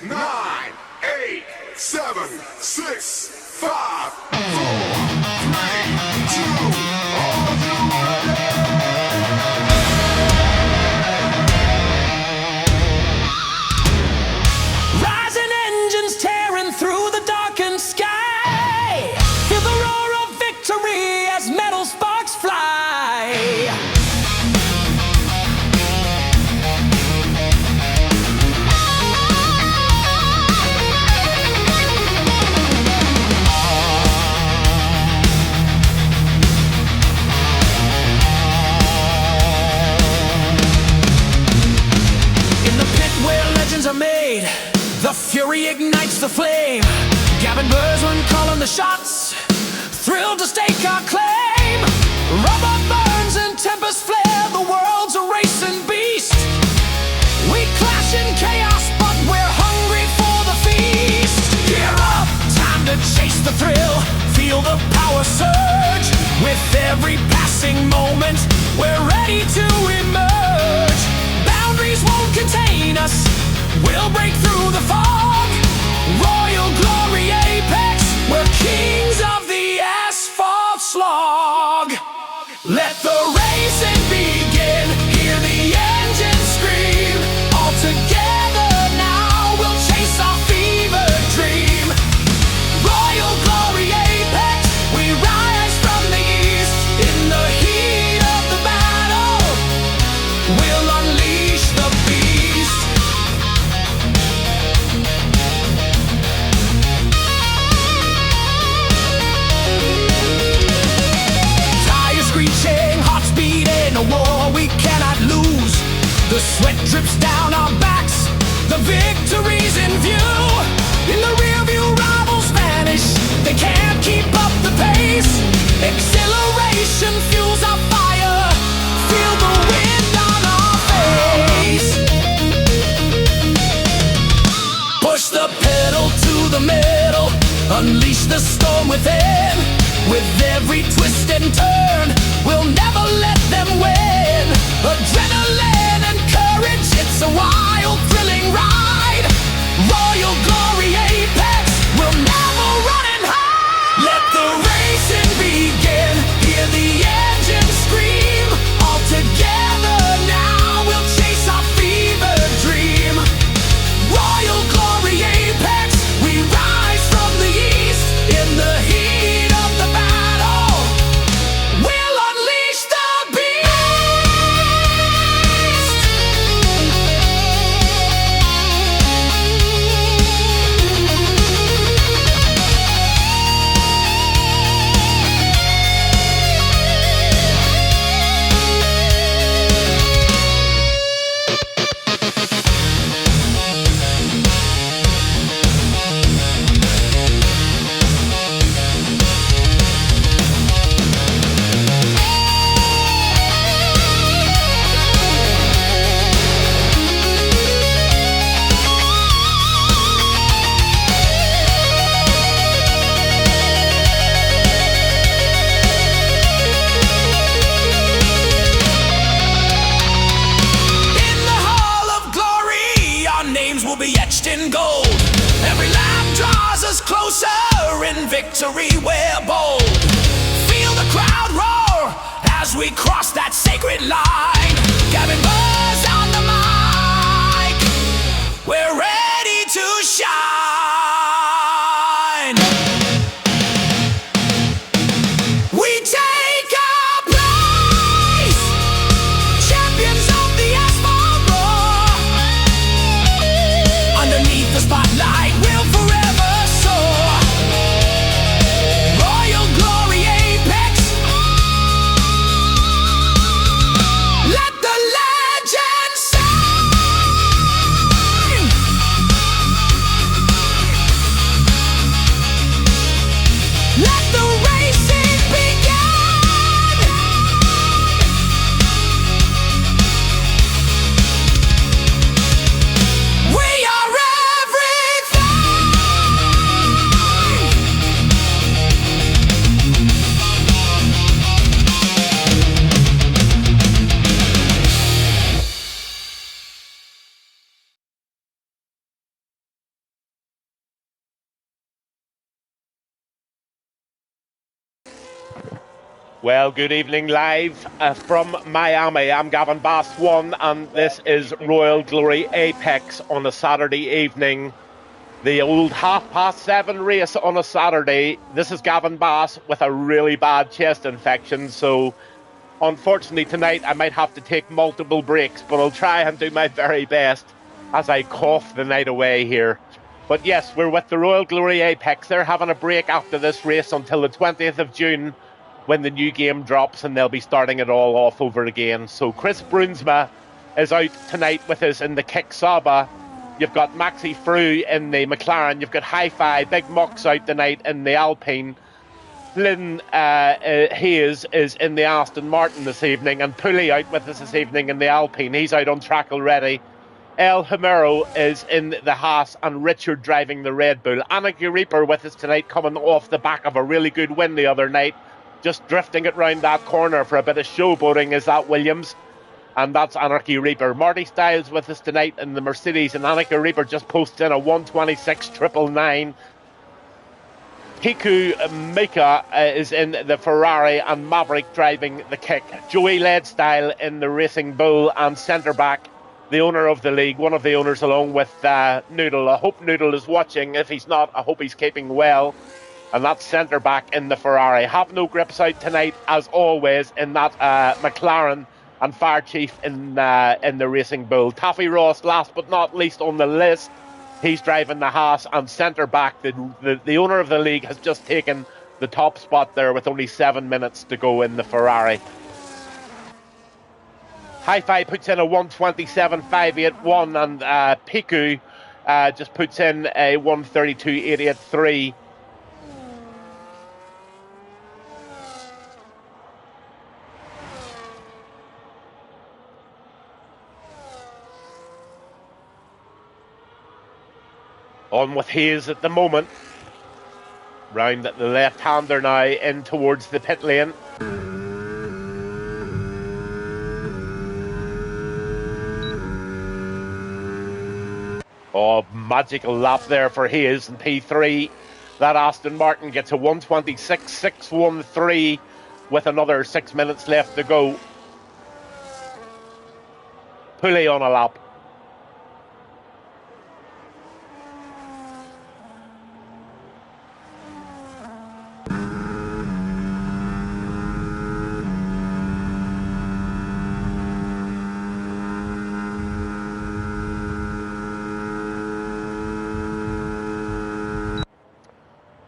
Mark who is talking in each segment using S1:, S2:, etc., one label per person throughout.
S1: 9, 8, 7, 6, 5, 4, 3, 2, are you ready?
S2: Rising engines tearing through the darkened sky. Feel the roar of victory as metal sparks fly. In the pit where legends are made, the fury ignites the flame. Gavinbass1 calling the shots, thrilled to stake our claim. Rubber burns and tempest flare, the world's a racing beast. We clash in chaos, but we're hungry for the feast. Gear up, time to chase the thrill, feel the power surge. With every passing moment, we're ready to emerge. Boundaries won't contain us, we'll break through the fog. Royal glory apex, we're kings of the asphalt slog. Let the racing begin, hear the engine scream. All together now, we'll chase our fever dream. Royal glory apex, we rise from the east. In the heat of the battle, we'll unleash the beast. Tires screeching, hearts beating, a war we cannot lose. The sweat drips down our backs, the victory's in view. In the rear view, rivals vanish, they can't keep up the pace. Exhilaration fuels our fire, feel the wind on our face. Push the pedal to the middle, unleash the storm within. With every twist and turn, we'll never let them win. Adrenaline and courage, it's a wild, thrilling ride. Royal glory apex, we'll never run and hide. Let the racing begin, hear the engine scream. All together now, we'll chase our fever dream. Royal glory apex, we rise from the east. In the heat of the battle, we'll unleash the will be etched in gold. Every lap draws us closer, in victory we're bold. Feel the crowd roar as we cross that sacred line. Gavinbass on the mic, we're ready to shine. We take our place, champions of the asphalt roar. Underneath the spotlight, we'll forever soar. Royal glory apex, let the legend
S3: Well, good evening live from Miami. I'm Gavinbass1 and this is Royal Glory Apex on a Saturday evening. The old 7:30 race on a Saturday. This is Gavin Bass with a really bad chest infection, so unfortunately tonight I might have to take multiple breaks, but I'll try and do my very best as I cough the night away here. But yes, we're with the Royal Glory Apex. They're having a break after this race until the 20th of June when the new game drops and they'll be starting it all off over again. So Chris Brunsma is out tonight with us in the Kick Saba. You've got Maxi Frew in the McLaren. You've got Hi-Fi, Big Muck's out tonight in the Alpine. Flynn Hayes is in the Aston Martin this evening, and Pooley out with us this evening in the Alpine. He's out on track already. El Homero is in the Haas, and Richard driving the Red Bull. Anarchy Reaper with us tonight, coming off the back of a really good win the other night. Just drifting it round that corner for a bit of showboating is that Williams, and that's Anarchy Reaper. Marty Styles with us tonight in the Mercedes, and Anarchy Reaper just posts in a 1:26.999. Hiku Mika is in the Ferrari, and Maverick driving the Kick. Joey Leadstyle in the Racing Bull, and centre back, the owner of the league, one of the owners, along with Noodle. I hope Noodle is watching. If he's not, I hope he's keeping well. And that's centre back in the Ferrari. Have no grips out tonight, as always, in that McLaren, and Fire Chief in the Racing Bull. Taffy Ross, last but not least on the list. He's driving the Haas, and centre back, the owner of the league, has just taken the top spot there with only 7 minutes to go in the Ferrari. Hi-Fi puts in a 1:27.581, and Piku just puts in a 1:32.883. On with Hayes at the moment. Round at the left-hander now, in towards the pit lane. Oh, magical lap there for Hayes in P3. That Aston Martin gets a 1:26.613 with another 6 minutes left to go. Pooley on a lap.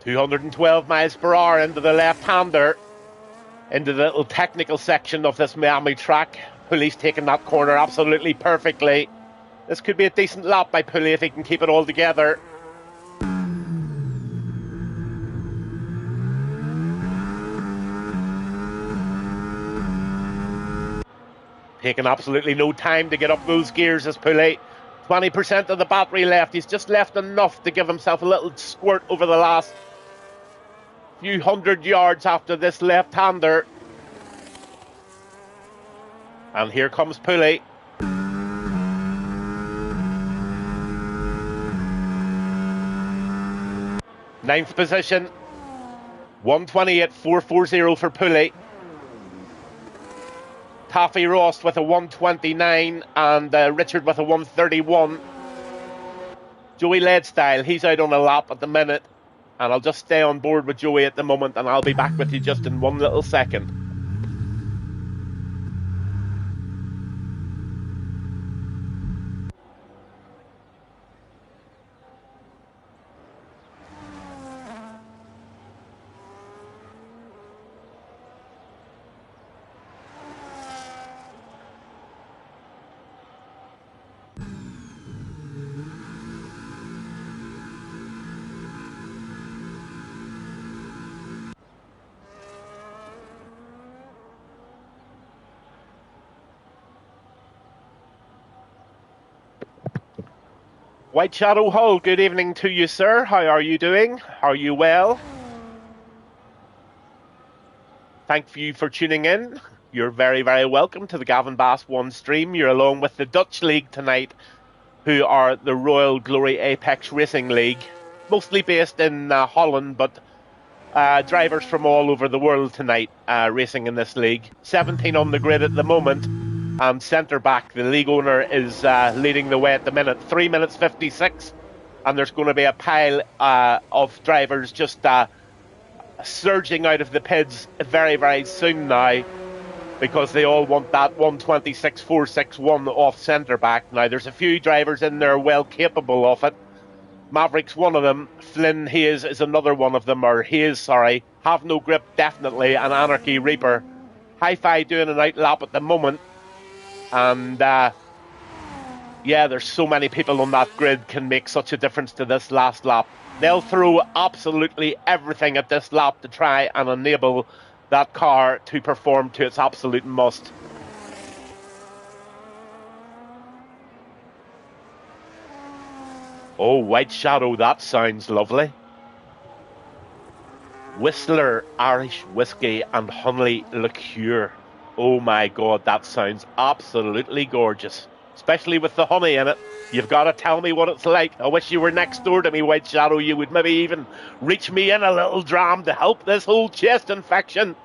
S3: .212 miles per hour into the left-hander, into the little technical section of this Miami track. Pooley's taking that corner absolutely perfectly. This could be a decent lap by Pooley if he can keep it all together. Taking absolutely no time to get up those gears as Pooley. 20% of the battery left. He's just left enough to give himself a little squirt over the last few hundred yards after this left-hander. And here comes Pooley. Ninth position. 1:28.440 for Pooley. Taffy Ross with a 1:29 and Richard with a 1:31. Joey Leadstyle, he's out on a lap at the minute, and I'll just stay on board with Joey at the moment, and I'll be back with you just in one little second. White Shadow Hull, good evening to you, sir. How are you doing? Are you well? Thank you for tuning in. You're very, very welcome to the Gavinbass1 stream. You're along with the Dutch League tonight, who are the Royal Glory Apex Racing League, mostly based in Holland, but drivers from all over the world tonight racing in this league. 17 on the grid at the moment, and centre back, the league owner, is leading the way at the minute. 3 minutes 56, and there's going to be a pile of drivers just surging out of the pits very, very soon now, because they all want that 1:26.461 off centre back. Now, there's a few drivers in there well capable of it. Maverick's one of them. Flynn Hayes is another one of them, or Hayes, sorry. Have No Grip, definitely, and Anarchy Reaper. Hi-Fi doing an out lap at the moment. And, yeah, there's so many people on that grid can make such a difference to this last lap. They'll throw absolutely everything at this lap to try and enable that car to perform to its absolute must. Oh, White Shadow, that sounds lovely. Whistler Irish Whiskey and Honey Liqueur. Oh my God, that sounds absolutely gorgeous. Especially with the honey in it. You've got to tell me what it's like. I wish you were next door to me, White Shadow. You would maybe even reach me in a little dram to help this whole chest infection.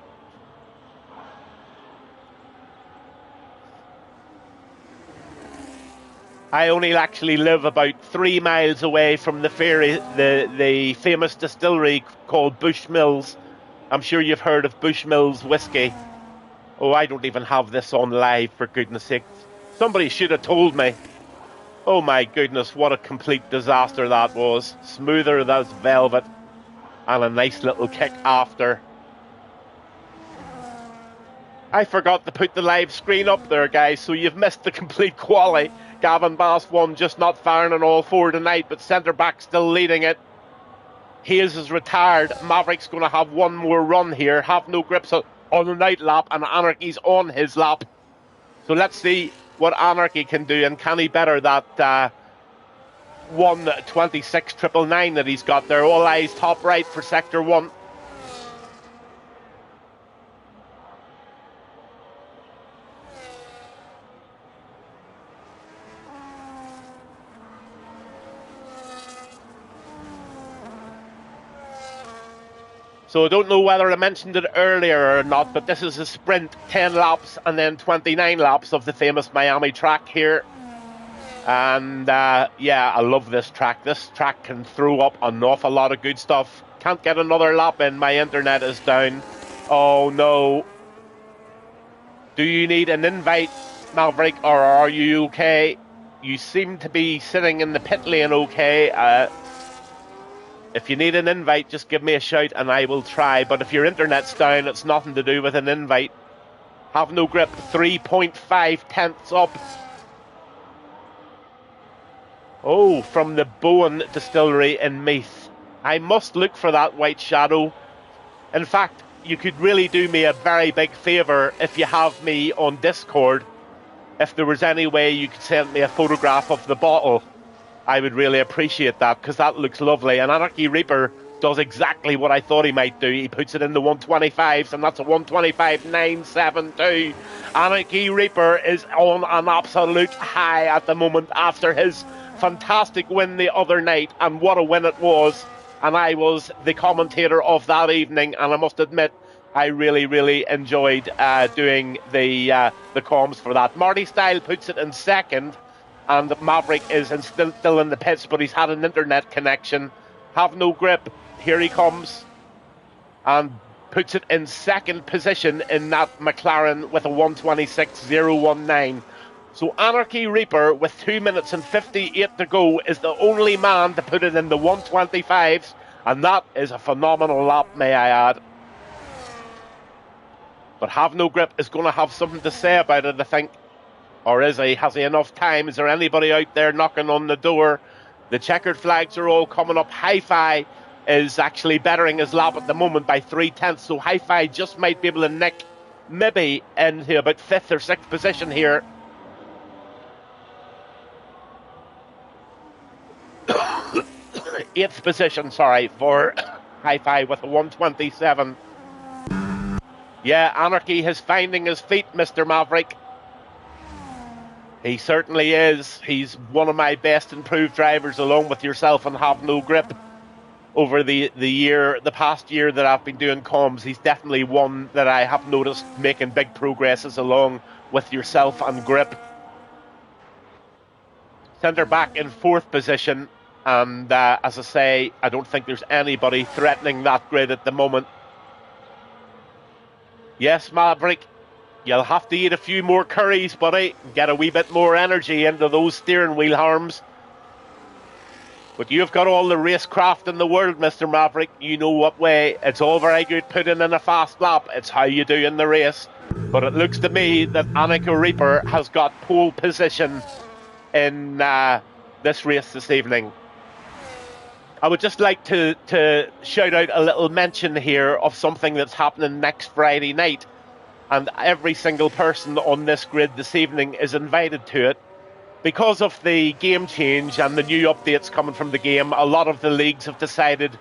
S3: I only actually live about 3 miles away from the ferry, the famous distillery called Bushmills. I'm sure you've heard of Bushmills whiskey. Oh, I don't even have this on live, for goodness sake. Somebody should have told me. Oh my goodness, what a complete disaster that was. Smoother than velvet, and a nice little kick after. I forgot to put the live screen up there, guys, so you've missed the complete quali. Gavinbass1 just not firing on all four tonight, but centre back still leading it. Hayes is retired. Maverick's going to have one more run here. Have No Grips on the night lap, and Anarchy's on his lap. So let's see what Anarchy can do, and can he better that 1:26.999 that he's got there. All eyes top right for Sector 1. So I don't know whether I mentioned it earlier or not, but this is a sprint, 10 laps and then 29 laps of the famous Miami track here. And yeah, I love this track. This track can throw up an awful lot of good stuff. Can't get another lap in, my internet is down. Oh no. Do you need an invite, Maverick, or are you okay? You seem to be sitting in the pit lane okay. If you need an invite, just give me a shout and I will try. But if your internet's down, it's nothing to do with an invite. Have No Grip, 3.5 tenths up. Oh, from the Bowen Distillery in Meath. I must look for that, White Shadow. In fact, you could really do me a very big favour if you have me on Discord. If there was any way you could send me a photograph of the bottle, I would really appreciate that, because that looks lovely. And Anarchy Reaper does exactly what I thought he might do. He puts it in the 125s, and that's a 125.972. Anarchy Reaper is on an absolute high at the moment after his fantastic win the other night, and what a win it was. And I was the commentator of that evening, and I must admit, I really, really enjoyed doing the comms for that. Marty Style puts it in second, and Maverick is still in the pits, but he's had an internet connection. Have No Grip, here he comes, and puts it in second position in that McLaren with a 1:26.019. So Anarchy Reaper, with 2 minutes and 58 to go, is the only man to put it in the 125s, and that is a phenomenal lap, may I add. But Have No Grip is going to have something to say about it, I think. Or is he? Has he enough time? Is there anybody out there knocking on the door? The checkered flags are all coming up. Hi-Fi is actually bettering his lap at the moment by 3 tenths. So Hi-Fi just might be able to nick maybe into about 5th or 6th position here. Eighth position, sorry, for Hi-Fi with a 127. Yeah, Anarchy is finding his feet, Mr. Maverick. He certainly is. He's one of my best improved drivers, along with yourself and Have No Grip. over the past year that I've been doing comms. He's definitely one that I have noticed making big progresses along with yourself and Grip. Centre back in 4th position, and as I say, I don't think there's anybody threatening that grid at the moment. Yes, Maverick, you'll have to eat a few more curries, buddy, and get a wee bit more energy into those steering wheel arms. But you've got all the racecraft in the world, Mr. Maverick. You know what way. It's all very good putting in a fast lap. It's how you do in the race. But it looks to me that Annika Reaper has got pole position in this race this evening. I would just like to shout out a little mention here of something that's happening next Friday night. And every single person on this grid this evening is invited to it. Because of the game change and the new updates coming from the game, a lot of the leagues have decided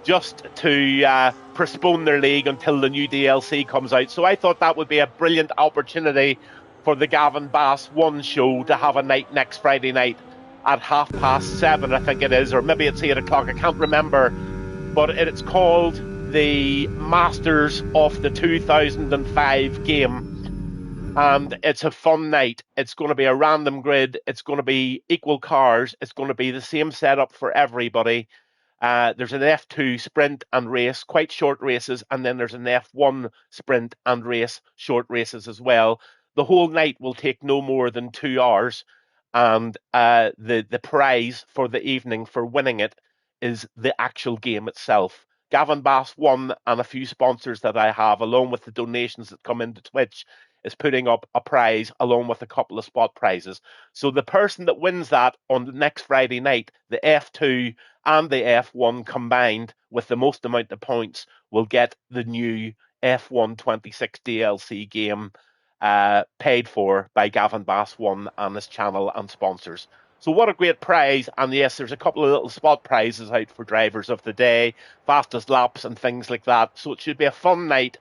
S3: just to postpone their league until the new DLC comes out. So I thought that would be a brilliant opportunity for the Gavinbass1 show to have a night next Friday night at 7:30, I think it is, or maybe it's 8 o'clock, I can't remember. But it's called the Masters of the 2005 game. And it's a fun night. It's going to be a random grid. It's going to be equal cars. It's going to be the same setup for everybody. There's an F2 sprint and race, quite short races, and then there's an F1 sprint and race, short races as well. The whole night will take no more than 2 hours, and the prize for the evening for winning it is the actual game itself. Gavinbass1 and a few sponsors that I have, along with the donations that come into Twitch, is putting up a prize along with a couple of spot prizes. So the person that wins that on the next Friday night, the F2 and the F1 combined with the most amount of points, will get the new F1 26 DLC game paid for by Gavinbass1 and his channel and sponsors. So what a great prize. And yes, there's a couple of little spot prizes out for drivers of the day, fastest laps and things like that. So it should be a fun night.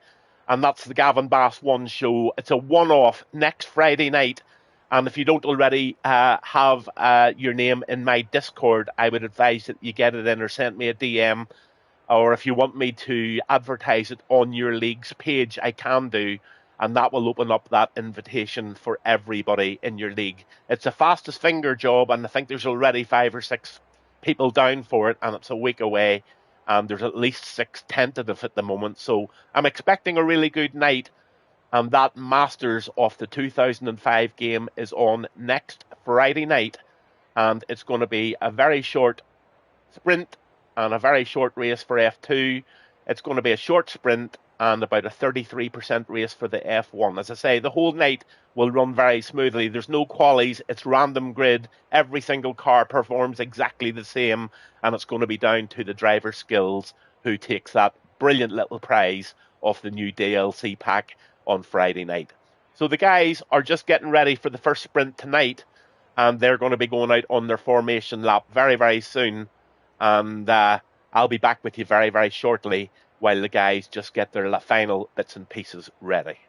S3: And that's the Gavinbass1 show. It's a one-off next Friday night. And if you don't already have your name in my Discord, I would advise that you get it in or send me a DM. Or if you want me to advertise it on your league's page, I can do. And that will open up that invitation for everybody in your league. It's a fastest finger job, and I think there's already 5 or 6 people down for it, and it's a week away. And there's at least 6 tentative at the moment. So I'm expecting a really good night. And that Masters of the 2005 game is on next Friday night. And it's going to be a very short sprint and a very short race for F2. It's going to be a short sprint and about a 33% race for the F1. As I say, the whole night will run very smoothly. There's no qualies. It's random grid. Every single car performs exactly the same, and it's going to be down to the driver skills who takes that brilliant little prize of the new DLC pack on Friday night. So the guys are just getting ready for the first sprint tonight, and they're going to be going out on their formation lap very, very soon. And I'll be back with you very, very shortly while the guys just get their final bits and pieces ready.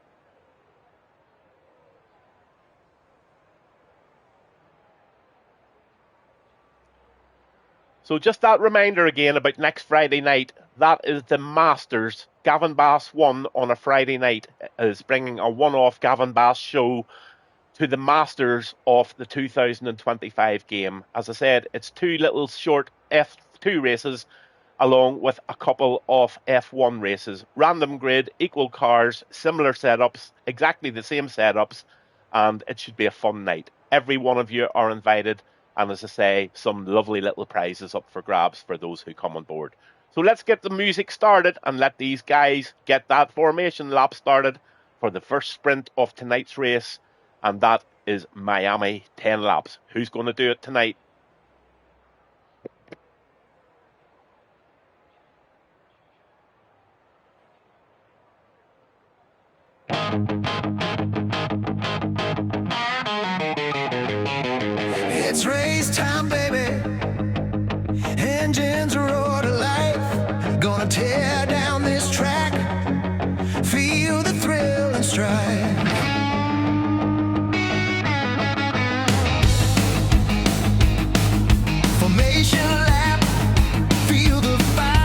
S3: So just that reminder again about next Friday night. That is the Masters. Gavinbass1 on a Friday night is bringing a one-off Gavinbass show to the Masters of the 2025 game. As I said, it's 2 little short F2 races along with a couple of F1 races. Random grid, equal cars, similar setups, exactly the same setups, and it should be a fun night. Every one of you are invited, and as I say, some lovely little prizes up for grabs for those who come on board. So let's get the music started and let these guys get that formation lap started for the first sprint of tonight's race, and that is Miami 10 laps. Who's going to do it tonight?
S2: It's race time, baby. Engines roar to life. Gonna tear down this track. Feel the thrill and strife. Formation lap. Feel the fire.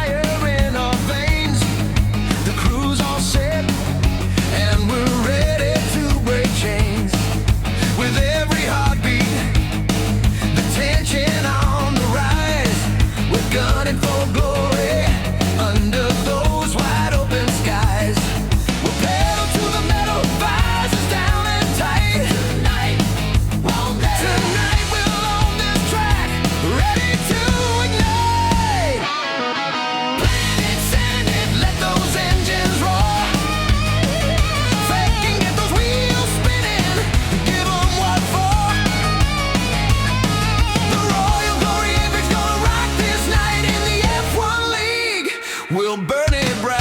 S2: we'll burn it bright.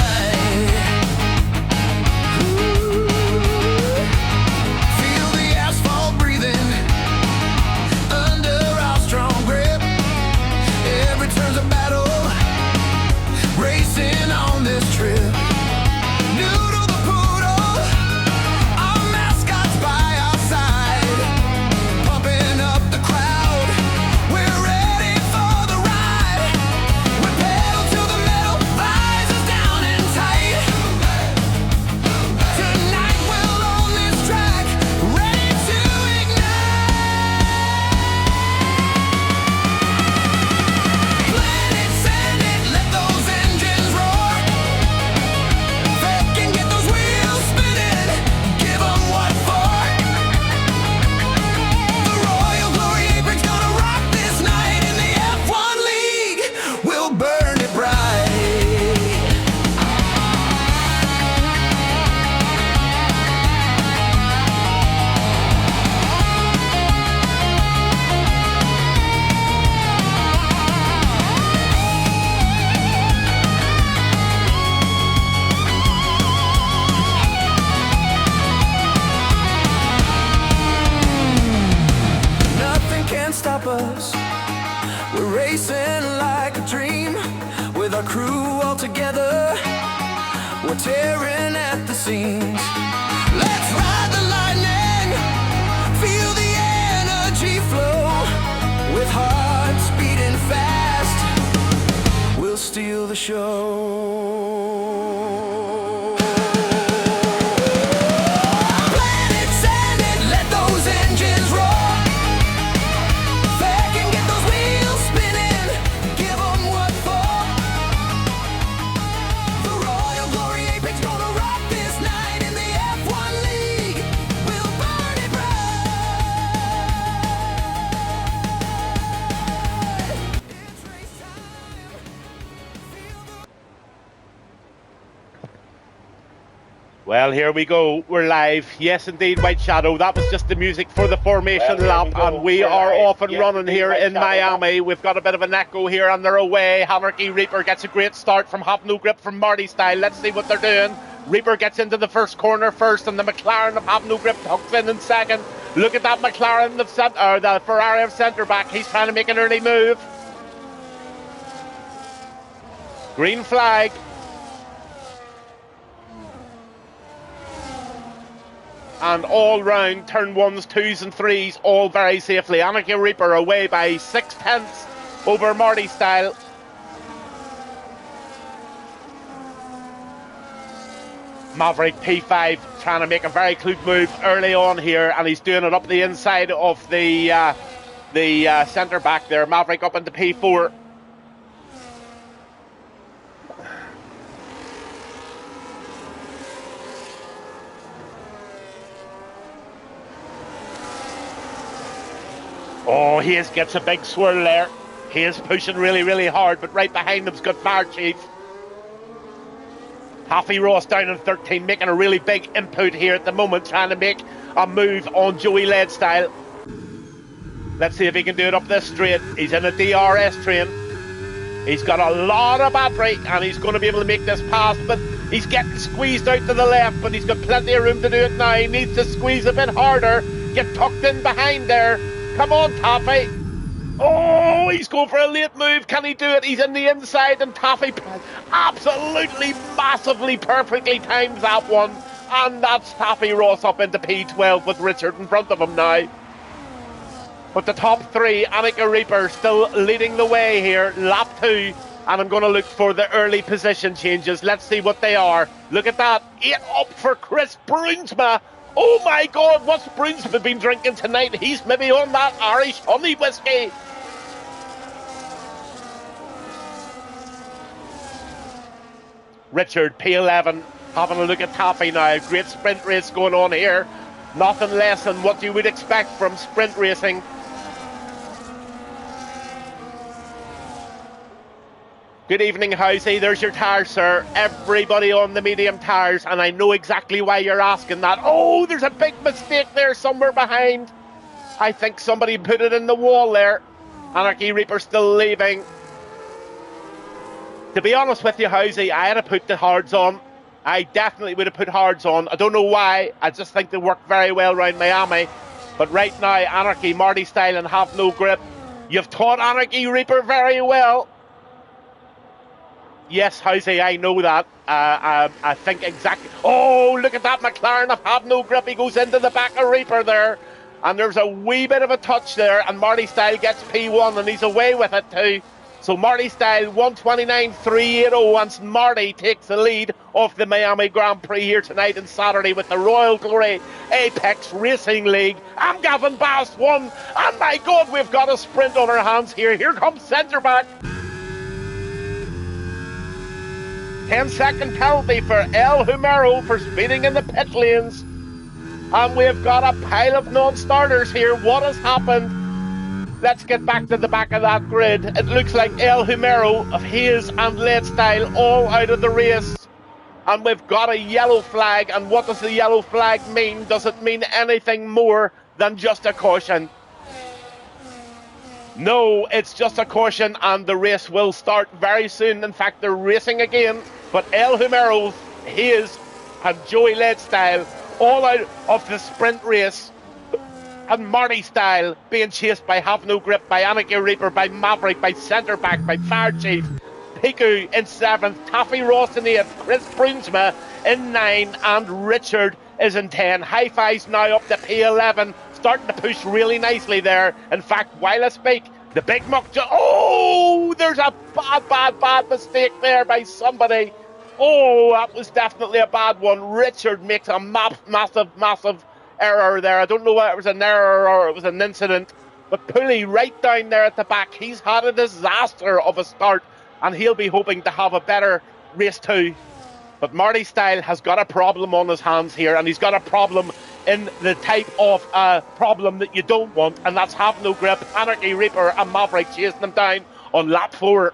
S2: Feel the asphalt breathing under our strong grip. Every turn's a battle, racing on this trip. Noodle the poodle, our mascot's by our side, pumping up the crowd. We're ready for the ride. We pedal to the metal, visors down and tight. Tonight we'll own this track, ready to ignite. Planet, send it, let those engines roar. Fake and get those wheels spinning, give 'em what for. The Royal Glory Apron's gonna rock this night in the F1 League. We'll burn it bright. Nothing can stop us. We're racing like a dream. With our crew all together, we're tearing at the seams. Let's ride the lightning, feel the energy flow. With hearts beating fast, we'll steal the show. Planet, send it, let those engines roar. Back and get those wheels spinning, give 'em what for. The Royal Glory Apex gonna rock this night in the F1 League. We'll burn it bright. It's race time.
S3: Well, here we go. We're live. Yes, indeed, White Shadow. That was just the music for the formation lap, and we are off and running here in Miami. We've got a bit of an echo here on their away. Anarchy Reaper gets a great start from Have No Grip from Marty Style. Let's see what they're doing. Reaper gets into the first corner first, and the McLaren of Have No Grip hooks in second. Look at that McLaren, the Ferrari of centre back. He's trying to make an early move. Green flag. And all round, turn 1s, 2s and 3s, all very safely. Anarchy Reaper away by 6/10 over Marty Style. Maverick P5 trying to make a very cute move early on here, and he's doing it up the inside of the centre back there. Maverick up into P4. Oh, he gets a big swirl there. He is pushing really, really hard, but right behind him's got Fire Chief. Happy Ross down in 13, making a really big input here at the moment, trying to make a move on Joey Led Style. Let's see if he can do it up this straight. He's in a DRS train. He's got a lot of battery, and he's going to be able to make this pass, but he's getting squeezed out to the left, but he's got plenty of room to do it now. He needs to squeeze a bit harder, get tucked in behind there. Come on, Taffy. Oh, he's going for a late move. Can he do it? He's in the inside, and Taffy absolutely, massively, perfectly times that one. And that's Taffy Ross up into P12 with Richard in front of him now. But the top three, Annika Reaper still leading the way here, lap 2. And I'm going to look for the early position changes. Let's see what they are. Look at that. 8 up for Chris Brunsma. Oh my God, what's Brunsma been drinking tonight? He's maybe on that Irish honey whiskey. Richard, P11, having a look at Taffy now. Great sprint race going on here. Nothing less than what you would expect from sprint racing. Good evening, Housey. There's your tyres, sir. Everybody on the medium tyres, and I know exactly why you're asking that. Oh, there's a big mistake there somewhere behind. I think somebody put it in the wall there. Anarchy Reaper still leaving. To be honest with you, Housey, I had to put the hards on. I definitely would have put hards on. I don't know why. I just think they work very well around Miami. But right now, Anarchy, Marty Style and Have No Grip. You've taught Anarchy Reaper very well. Yes, Housey, I know that. I think exactly. Oh, look at that McLaren of Have No Grip. He goes into the back of Reaper there. And there's a wee bit of a touch there. And Marty Style gets P1 and he's away with it too. So Marty Style 129.380, and Marty takes the lead of the Miami Grand Prix here tonight and Saturday with the Royal Glory Apex Racing League. I'm Gavinbass1, and my God, we've got a sprint on our hands here. Here comes centre back. 10-second penalty for El Humero for speeding in the pit lanes. And we've got a pile of non-starters here. What has happened? Let's get back to the back of that grid. It looks like El Humero of Hayes and Lead Style all out of the race. And we've got a yellow flag. And what does the yellow flag mean? Does it mean anything more than just a caution? No, it's just a caution, and the race will start very soon. In fact, they're racing again. But El Humero, Hayes and Joey Lead Style all out of the sprint race. And Marty Style being chased by Have No Grip, by Anarchy Reaper, by Maverick, by Centre Back, by Fire Chief. Piku in 7th, Taffy Ross in 8th, Chris Brunsma in 9, and Richard is in 10. High Fives now up to P11, starting to push really nicely there. In fact, while I speak, the Big Muck... Oh, there's a bad mistake there by somebody. Oh, that was definitely a bad one. Richard makes a massive error there. I don't know whether it was an error or it was an incident, but Pulley right down there at the back, he's had a disaster of a start, and he'll be hoping to have a better race too. But Marty Style has got a problem on his hands here, and he's got a problem in the type of problem that you don't want, and that's Have No Grip, Anarchy Reaper and Maverick chasing them down on lap 4.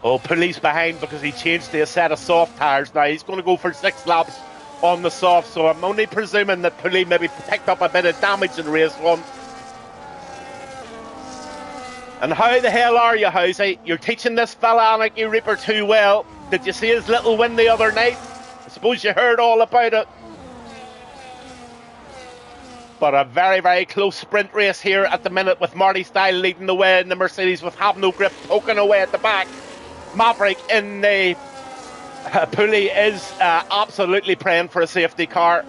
S3: Oh, Pulley's behind because he changed to a set of soft tyres. Now he's going to go for 6 laps on the soft, so I'm only presuming that Pulley maybe picked up a bit of damage in race 1. And how the hell are you, Housey? You're teaching this fella Anarchy Reaper too well. Did you see his little win the other night? I suppose you heard all about it. But a very, very close sprint race here at the minute, with Marty Style leading the way in the Mercedes with Have No Grip poking away at the back. Maverick in the Pulley is absolutely praying for a safety car.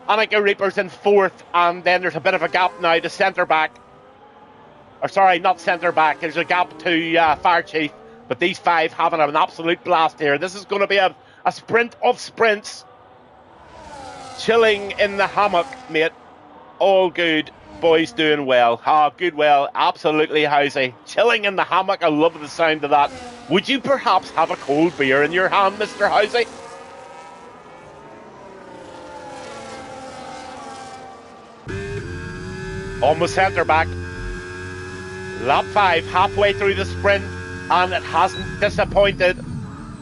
S3: Anarchy Reaper's in 4th, and then there's a bit of a gap now to centre back. Or sorry, not centre back. There's a gap to Fire Chief. But these 5 having an absolute blast here. This is going to be a sprint of sprints. Chilling in the hammock, mate. All good. Boys doing well. Good well. Absolutely, Housey. Chilling in the hammock. I love the sound of that. Would you perhaps have a cold beer in your hand, Mr. Housey? On the centre back. Lap 5, halfway through the sprint, and it hasn't disappointed.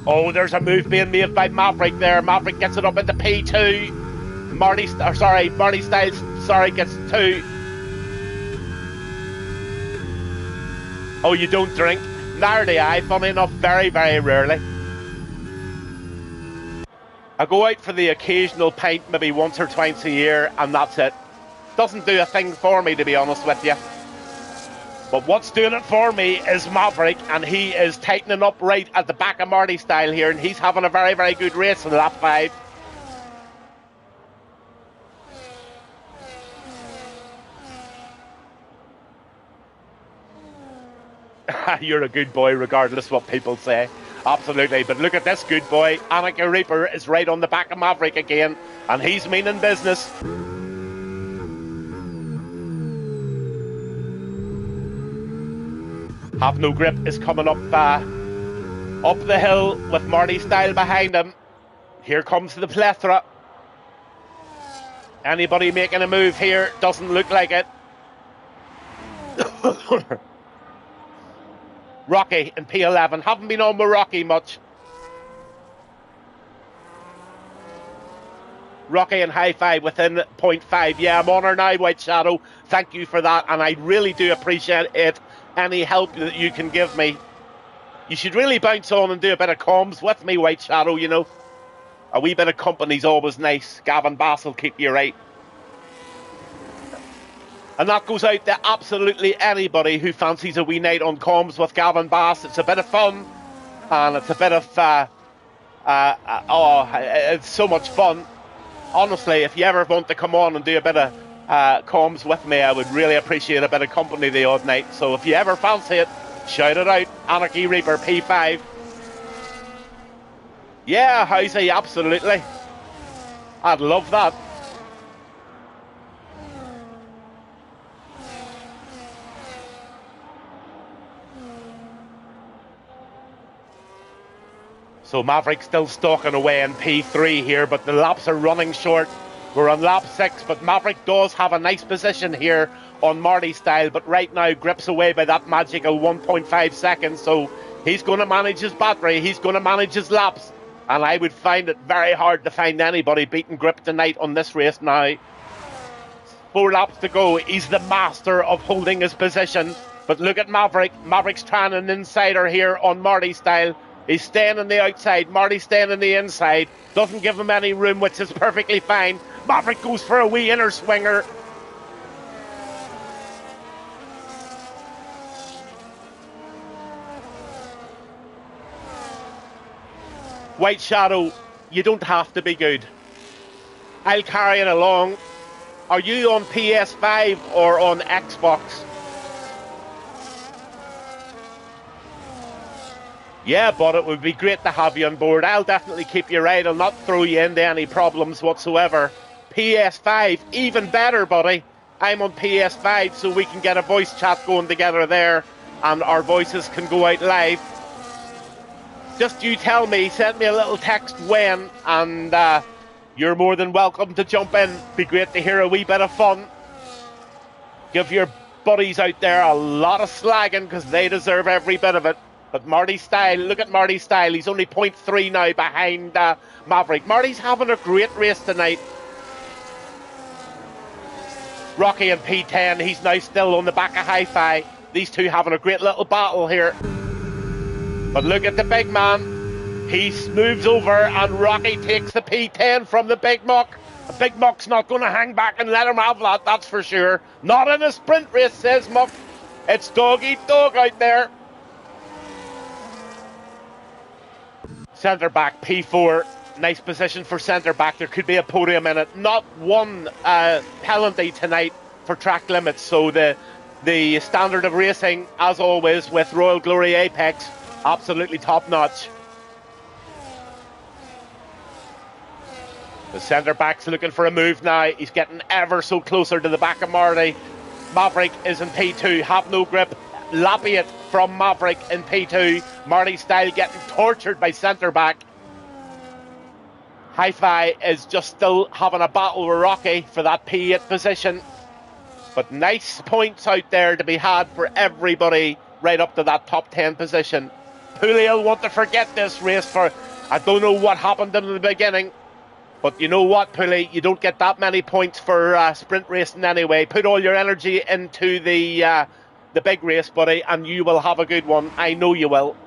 S3: Oh, there's a move being made by Maverick there. Maverick gets it up into P2. Marty Styles, gets 2. Oh, you don't drink? Neither do I, funny enough, very, very rarely. I go out for the occasional pint maybe once or twice a year, and that's it. Doesn't do a thing for me, to be honest with you. But what's doing it for me is Maverick, and he is tightening up right at the back of Marty Style here, and he's having a very, very good race in lap 5. You're a good boy regardless what people say. Absolutely. But look at this good boy. Anarchy Reaper is right on the back of Maverick again, and he's meaning business. Have No Grip is coming up the hill with Marty Style behind him. Here comes the plethora. Anybody making a move here? Doesn't look like it. Rocky in P11. Haven't been on with Rocky much. Rocky and Hi-Fi within 0.5. Yeah, I'm on her now, White Shadow. Thank you for that, and I really do appreciate it. Any help that you can give me. You should really bounce on and do a bit of comms with me, White Shadow, you know. A wee bit of company's always nice. Gavinbass will keep you right. And that goes out to absolutely anybody who fancies a wee night on comms with Gavinbass. It's a bit of fun, and it's a bit of... it's so much fun. Honestly, if you ever want to come on and do a bit of comms with me, I would really appreciate a bit of company the odd night. So if you ever fancy it, shout it out. Anarchy Reaper P5. Yeah, Housey, absolutely. I'd love that. So Maverick still stalking away in P3 here, but the laps are running short. We're on lap 6, but Maverick does have a nice position here on Marty style, but right now grips away by that magical 1.5 seconds, so he's going to manage his battery, he's going to manage his laps, and I would find it very hard to find anybody beating grip tonight on this race now. 4 laps to go. He's the master of holding his position, but look at Maverick. Maverick's trying an insider here on Marty style. He's staying on the outside, Marty's staying on the inside. Doesn't give him any room, which is perfectly fine. Maverick goes for a wee inner swinger. White Shadow, you don't have to be good. I'll carry it along. Are you on PS5 or on Xbox? Yeah, but it would be great to have you on board. I'll definitely keep you right. I'll not throw you into any problems whatsoever. PS5, even better, buddy. I'm on PS5, so we can get a voice chat going together there, and our voices can go out live. Just you tell me, send me a little text when, and you're more than welcome to jump in. Be great to hear a wee bit of fun. Give your buddies out there a lot of slagging, because they deserve every bit of it. But Marty Style, look at Marty Style. He's only 0.3 now behind Maverick. Marty's having a great race tonight. Rocky and P10, he's now still on the back of Hi-Fi. These two having a great little battle here. But look at the big man. He moves over and Rocky takes the P10 from the Big Muck. The Big Muck's not going to hang back and let him have that, that's for sure. Not in a sprint race, says Muck. It's dog eat dog out there. Centre back P4, nice position for centre back. There could be a podium in it. Not one penalty tonight for track limits. So the standard of racing, as always, with Royal Glory Apex, absolutely top notch. The centre back's looking for a move now. He's getting ever so closer to the back of Marty. Maverick is in P2, have no grip. Lappy it from Maverick in P2. Marty Style getting tortured by centre back. Hi-Fi is just still having a battle with Rocky for that P8 position. But nice points out there to be had for everybody right up to that top 10 position. Pooley will want to forget this race for... I don't know what happened in the beginning. But you know what, Pooley? You don't get that many points for sprint racing anyway. Put all your energy into the big race, buddy, and you will have a good one. I know you will.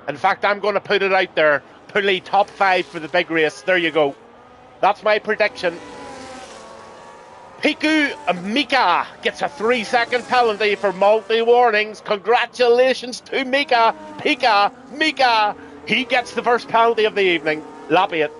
S3: In fact, I'm going to put it out there. Pooley top 5 for the big race. There you go. That's my prediction. Piku Mika gets a 3-second penalty for multi-warnings. Congratulations to Mika. Mika. He gets the first penalty of the evening. Lappy it.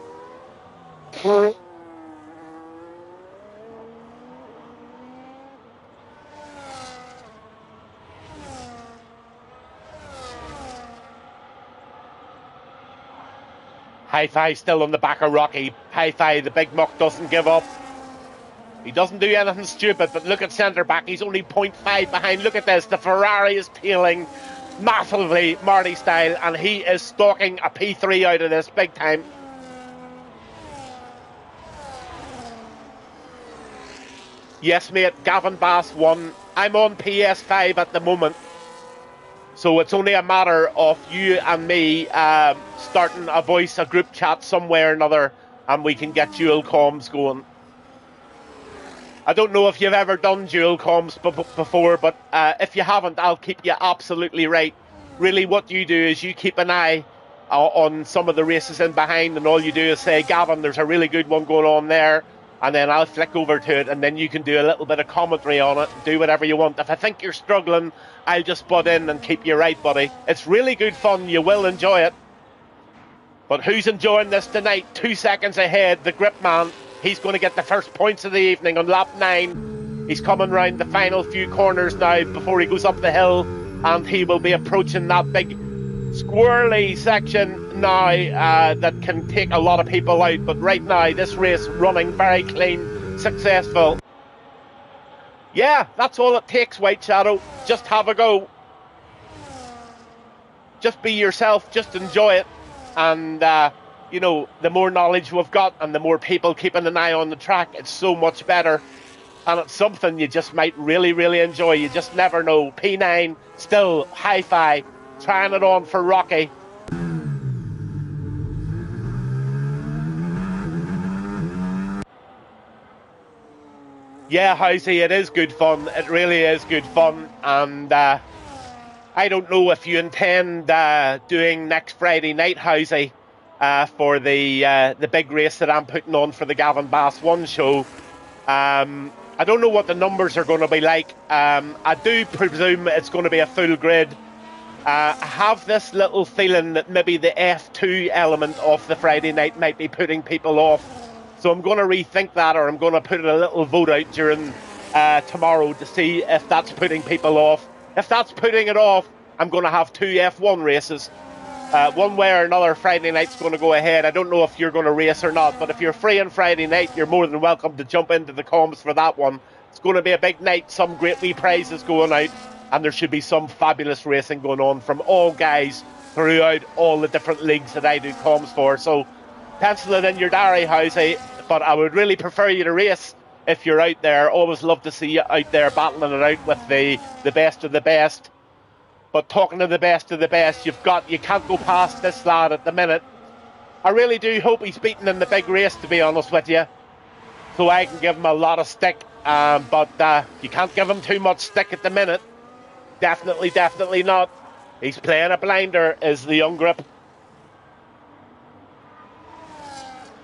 S3: Hi-Fi still on the back of Rocky. Hi-Fi, the Big Muck, doesn't give up. He doesn't do anything stupid, but look at centre back. He's only 0.5 behind. Look at this. The Ferrari is tailing massively, Marty Style, and he is stalking a P3 out of this big time. Yes, mate, Gavinbass1. I'm on PS5 at the moment. So it's only a matter of you and me starting a group chat somewhere or another and we can get dual comms going. I don't know if you've ever done dual comms before, but if you haven't, I'll keep you absolutely right. Really, what you do is you keep an eye on some of the races in behind, and all you do is say, Gavin, there's a really good one going on there, and then I'll flick over to it, and then you can do a little bit of commentary on it and do whatever you want. If I think you're struggling, I'll just butt in and keep you right, buddy. It's really good fun. You will enjoy it. But who's enjoying this tonight? 2 seconds ahead, the grip man. He's going to get the first points of the evening on lap 9. He's coming round the final few corners now before he goes up the hill, and he will be approaching that big squirrely section now that can take a lot of people out. But right now, this race running very clean, successful. Yeah, that's all it takes, White Shadow. Just have a go. Just be yourself. Just enjoy it. And you know, the more knowledge we've got and the more people keeping an eye on the track, it's so much better. And it's something you just might really, really enjoy. You just never know. P9, still hi-fi, trying it on for Rocky. Yeah, Housey, it is good fun. It really is good fun. And I don't know if you intend doing next Friday night, Housey, for the big race that I'm putting on for the Gavinbass1 show. I don't know what the numbers are going to be like. I do presume it's going to be a full grid. I have this little feeling that maybe the F2 element of the Friday night might be putting people off. So I'm going to rethink that, or I'm going to put a little vote out during tomorrow to see if that's putting people off. If that's putting it off, I'm going to have 2 F1 races. One way or another, Friday night's going to go ahead. I don't know if you're going to race or not, but if you're free on Friday night, you're more than welcome to jump into the comms for that one. It's going to be a big night, some great wee prizes going out, and there should be some fabulous racing going on from all guys throughout all the different leagues that I do comms for. So pencil it in your diary, Housey, but I would really prefer you to race if you're out there. Always love to see you out there battling it out with the best of the best. But talking to the best of the best, you can't go past this lad at the minute. I really do hope he's beaten in the big race, to be honest with you, so I can give him a lot of stick. But you can't give him too much stick at the minute. Definitely not. He's playing a blinder, is the young grip.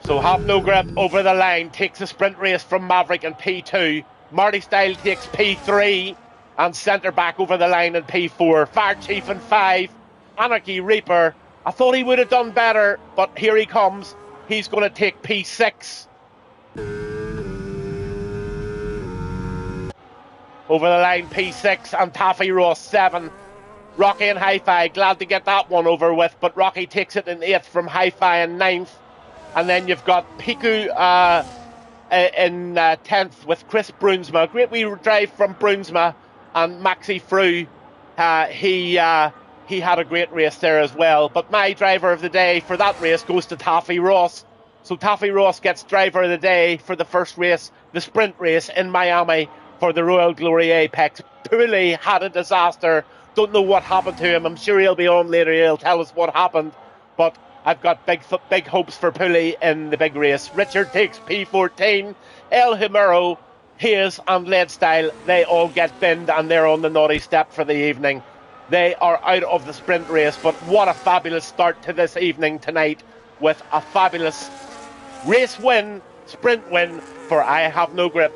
S3: So have no grip over the line, takes a sprint race from Maverick in P2. Marty Style takes P3. And centre back over the line in P4. Fire Chief in 5. Anarchy Reaper. I thought he would have done better, but here he comes. He's going to take P6. Over the line, P6, and Taffy Ross 7. Rocky and Hi-Fi, glad to get that one over with, but Rocky takes it in 8th from Hi-Fi in 9th. And then you've got Piku in 10th with Chris Brunsma. Great wee drive from Brunsma. And Maxi Frew, he had a great race there as well. But my driver of the day for that race goes to Taffy Ross. So Taffy Ross gets driver of the day for the first race, the sprint race in Miami for the Royal Glory Apex. Pooley had a disaster. Don't know what happened to him. I'm sure he'll be on later. He'll tell us what happened. But I've got big hopes for Pooley in the big race. Richard takes P14. El Himero, Hayes and Lead Style, they all get binned and they're on the naughty step for the evening. They are out of the sprint race, but what a fabulous start to this evening tonight with a fabulous race win, sprint win for I Have No Grip.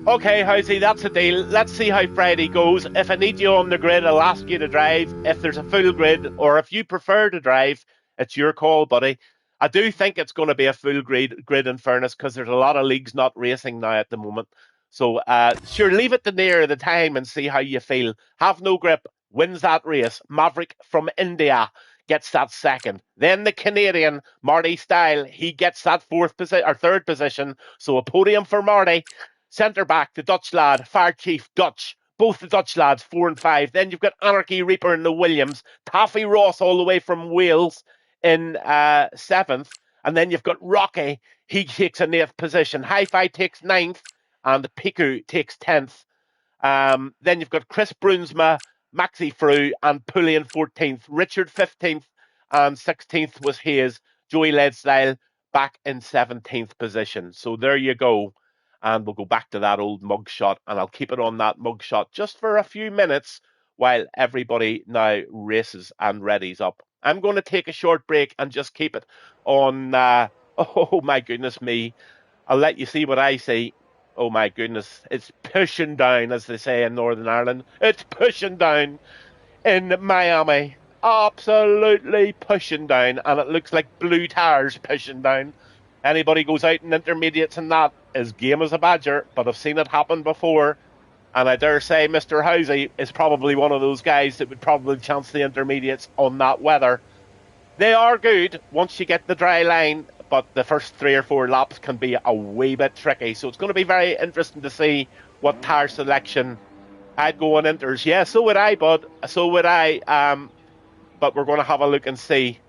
S3: Okay, Housey, that's a deal. Let's see how Friday goes. If I need you on the grid, I'll ask you to drive. If there's a full grid, or if you prefer to drive, it's your call, buddy. I do think it's going to be a full grid in fairness, because there's a lot of leagues not racing now at the moment. So, sure, leave it to near the time and see how you feel. Have No Grip wins that race. Maverick from India gets that second. Then the Canadian, Marty Style, he gets that third position. So a podium for Marty. Centre back, the Dutch lad, Fire Chief Dutch. Both the Dutch lads, 4 and 5. Then you've got Anarchy Reaper in the Williams. Taffy Ross all the way from Wales in 7th. And then you've got Rocky. He takes an 8th position. Hi-Fi takes 9th. And Piku takes 10th. Then you've got Chris Brunsma, Maxi Frew, and Pulley in 14th. Richard 15th, and 16th was Hayes. Joey Leadstyle back in 17th position. So there you go. And we'll go back to that old mugshot, and I'll keep it on that mugshot just for a few minutes while everybody now races and readies up. I'm going to take a short break and just keep it on. Oh my goodness me! I'll let you see what I see. Oh my goodness, it's pushing down, as they say in Northern Ireland. It's pushing down in Miami. Absolutely pushing down, and it looks like blue tires pushing down. Anybody goes out in intermediates and that is game as a badger, but I've seen it happen before. And I dare say Mr. Housey is probably one of those guys that would probably chance the intermediates on that weather. They are good once you get the dry line, but the first 3 or 4 laps can be a wee bit tricky. So it's going to be very interesting to see what tyre selection I'd go on inters. Yeah, so would I, bud. So would I. But we're going to have a look and see.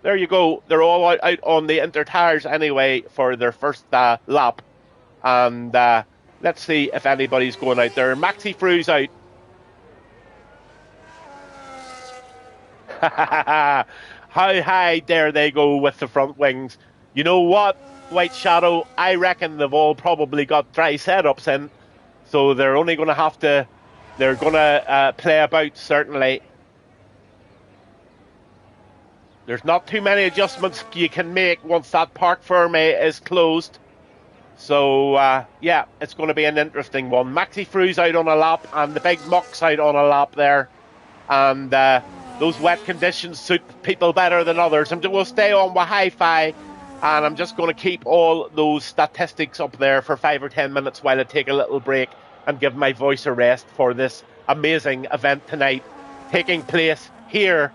S3: There you go. They're all out on the inter tyres anyway for their first lap. And let's see if anybody's going out there. Maxi Frew's out. How high dare they go with the front wings? You know what, White Shadow? I reckon they've all probably got dry setups in. So they're only going to have to... They're going to play about, certainly. There's not too many adjustments you can make once that Parc Ferme is closed. So, yeah, it's going to be an interesting one. Maxi Frew's out on a lap, and the big Muck's out on a lap there. And those wet conditions suit people better than others. And we'll stay on with hi-fi, and I'm just going to keep all those statistics up there for 5 or 10 minutes while I take a little break and give my voice a rest for this amazing event tonight, taking place here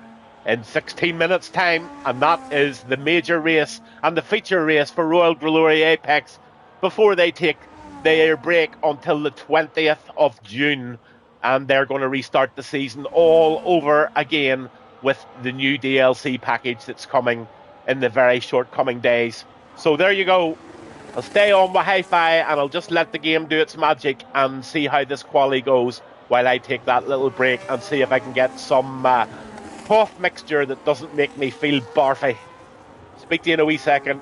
S3: in 16 minutes' time, and that is the major race and the feature race for Royal Glory Apex before they take their break until the 20th of June, and they're going to restart the season all over again with the new DLC package that's coming in the very short coming days. So there you go. I'll stay on with hi-fi, and I'll just let the game do its magic and see how this quali goes while I take that little break and see if I can get some cough mixture that doesn't make me feel barfy. Speak to you in a wee second.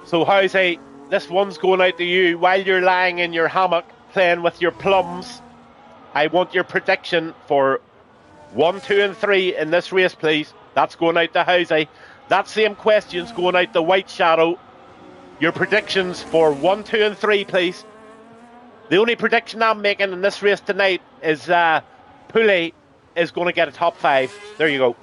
S3: So Housey, this one's going out to you while you're lying in your hammock playing with your plums. I want your prediction for 1, 2 and 3 in this race, please. That's going out to Housey. That same question's going out to White Shadow. Your predictions for 1, 2 and 3, please. The only prediction I'm making in this race tonight is Pulley is going to get a top 5. There you go.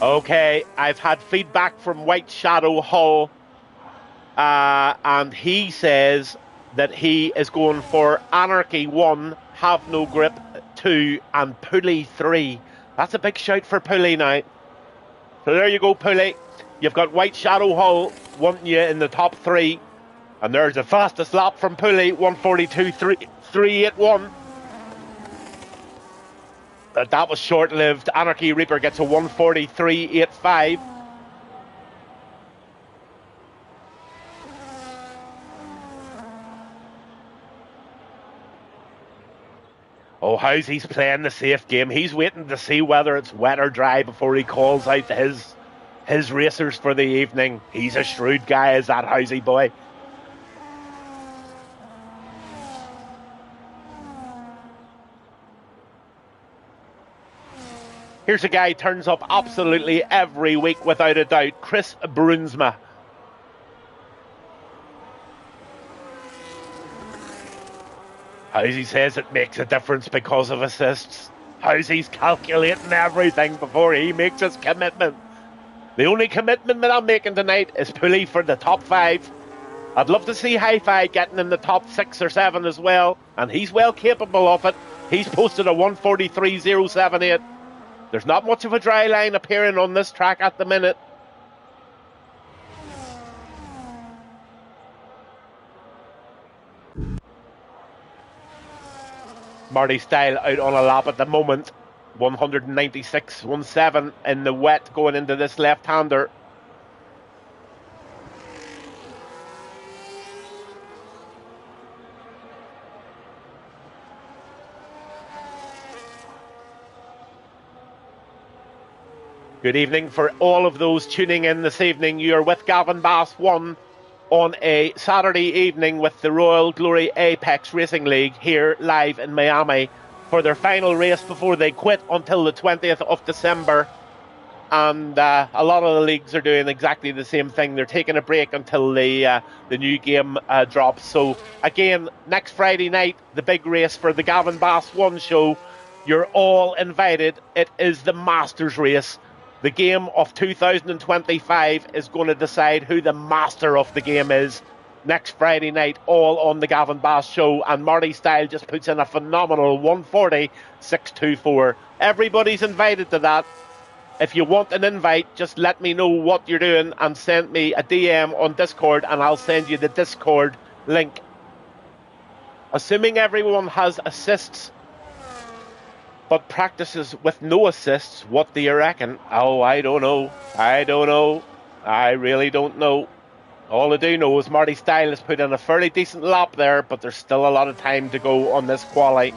S3: Okay, I've had feedback from White Shadow Hull, and he says that he is going for Anarchy 1, Have No Grip 2 and Pulley 3. That's a big shout for Pulley now. So there you go, Pulley. You've got White Shadow Hull wanting you in the top 3. And there's the fastest lap from Pulley, 1:42.381. That was short-lived. Anarchy Reaper gets a 1:43.85. Oh, how's he's playing the safe game? He's waiting to see whether it's wet or dry before he calls out his racers for the evening. He's a shrewd guy, is that Housey boy. Here's a guy who turns up absolutely every week without a doubt, Chris Brunsma. Housey says it makes a difference because of assists. Housey's calculating everything before he makes his commitment. The only commitment that I'm making tonight is Pulley for the top 5. I'd love to see Hi-Fi getting in the top 6 or 7 as well, and he's well capable of it. He's posted a 1:43.078. There's not much of a dry line appearing on this track at the minute. Marty Style out on a lap at the moment. 196.17 in the wet going into this left-hander. Good evening for all of those tuning in this evening. You're with Gavinbass1 on a Saturday evening with the Royal Glory Apex Racing League here live in Miami for their final race before they quit until the 20th of December. And a lot of the leagues are doing exactly the same thing. They're taking a break until the new game drops. So again, next Friday night, the big race for the Gavinbass1 show. You're all invited. It is the Masters race. The game of 2025 is going to decide who the master of the game is next Friday night, all on the Gavin Bass show. And Marty Style just puts in a phenomenal 1:40.624. Everybody's invited to that. If you want an invite, just let me know what you're doing and send me a DM on Discord and I'll send you the Discord link. Assuming everyone has assists but practices with no assists, what do you reckon? Oh, I don't know. I really don't know. All I do know is Marty Style has put in a fairly decent lap there, but there's still a lot of time to go on this quali.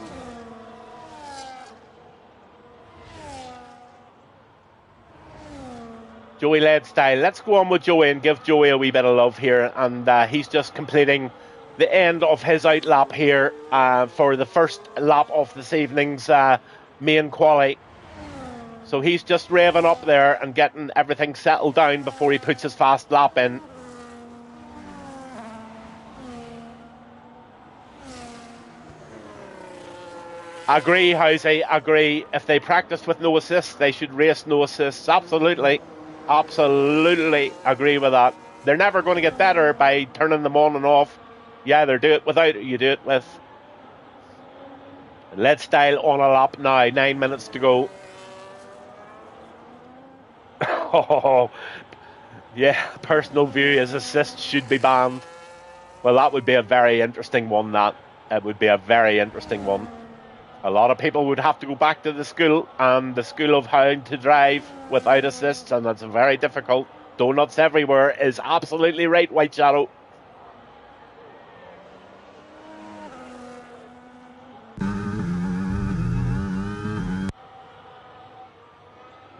S3: Joey led Style. Let's go on with Joey and give Joey a wee bit of love here. And he's just completing the end of his out lap here for the first lap of this evening's main quali. So he's just revving up there and getting everything settled down before he puts his fast lap in. Agree, Housey, agree. If they practice with no assists, they should race no assists. Absolutely agree with that. They're never going to get better by turning them on and off. You either do it without or you do it with. Lead Style on a lap now, 9 minutes to go. Oh, yeah, personal view is assists should be banned. Well, that would be a very interesting one, that. It would be a very interesting one. A lot of people would have to go back to the school of how to drive without assists, and that's very difficult. Donuts everywhere is absolutely right, White Shadow.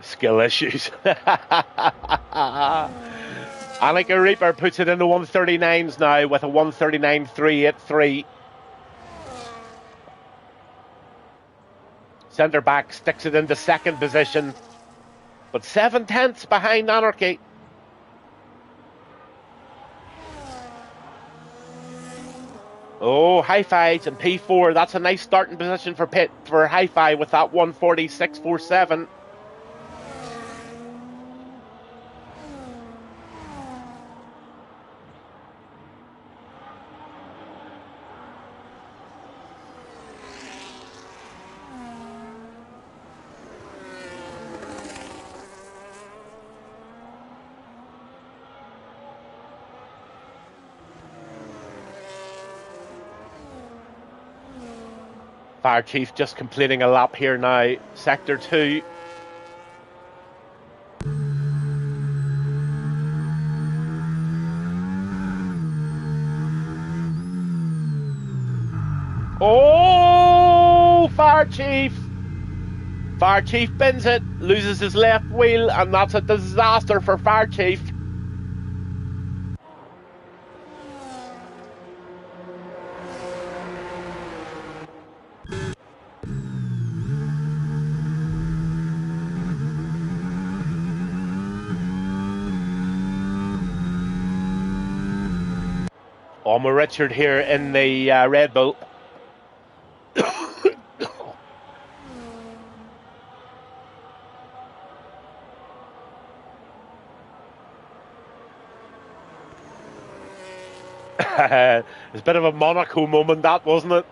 S3: Skill issues. Annika Reaper puts it in the 139s now with a 139.383. Centre back sticks it into second position, but 7/10 behind Anarchy. Oh, Hi-Fi's and P4. That's a nice starting position for Hi-Fi with that 1:46.47. Fire Chief just completing a lap here now. Sector 2. Oh, Fire Chief! Fire Chief bends it, loses his left wheel, and that's a disaster for Fire Chief. Alma Richard here in the Red Bull. It's a bit of a Monaco moment, that, wasn't it?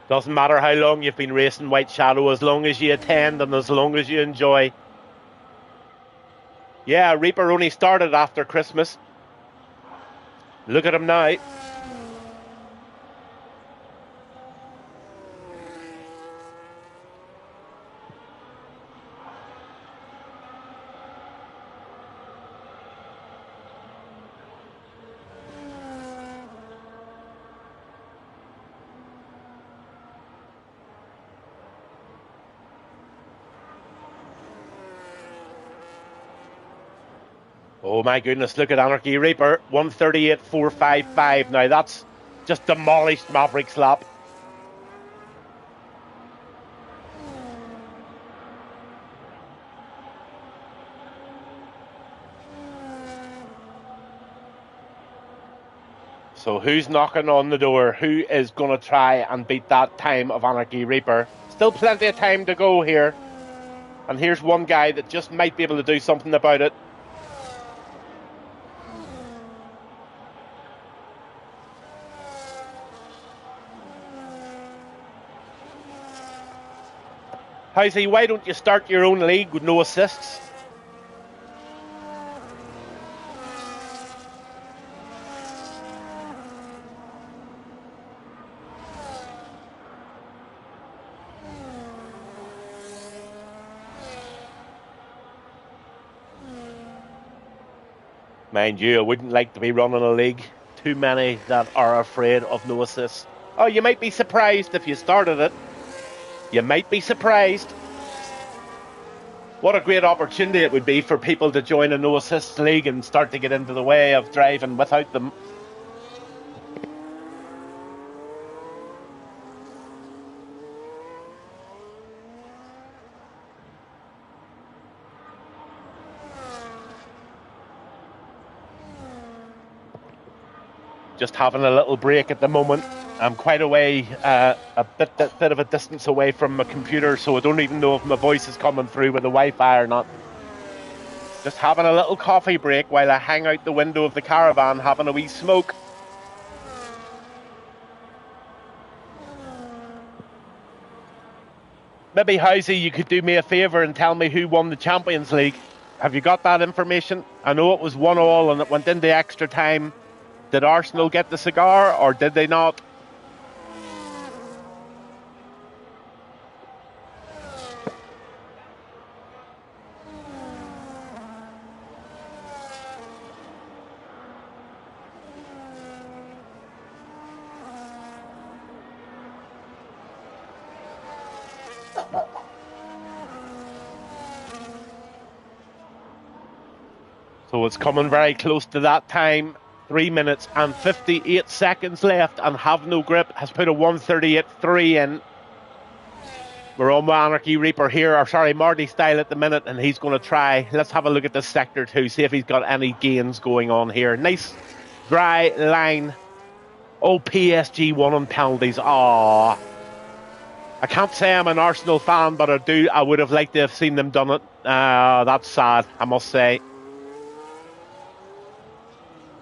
S3: Doesn't matter how long you've been racing White Shadow, as long as you attend and as long as you enjoy. Yeah, Reaper only started after Christmas. Look at him now. Oh my goodness, look at Anarchy Reaper, 138.455. Now that's just demolished Maverick's lap. So who's knocking on the door? Who is going to try and beat that time of Anarchy Reaper? Still plenty of time to go here. And here's one guy that just might be able to do something about it. Housey, why don't you start your own league with no assists? Mind you, I wouldn't like to be running a league. Too many that are afraid of no assists. Oh, you might be surprised if you started it. You might be surprised. What a great opportunity it would be for people to join a no assists league and start to get into the way of driving without them. Just having a little break at the moment. I'm quite away, a bit of a distance away from my computer, so I don't even know if my voice is coming through with the Wi-Fi or not. Just having a little coffee break while I hang out the window of the caravan, having a wee smoke. Maybe, Housey, you could do me a favour and tell me who won the Champions League. Have you got that information? I know it was 1-1 and it went into extra time. Did Arsenal get the cigar, or did they not? So it's coming very close to that time. 3 minutes and 58 seconds left, and Have No Grip has put a 138.3 in. We're on with Anarchy Reaper here, or sorry, Marty Style at the minute, and he's going to try. Let's have a look at this sector 2, see if he's got any gains going on here. Nice dry line. Oh, PSG won on penalties. I can't say I'm an Arsenal fan, but I would have liked to have seen them done it. That's sad, I must say.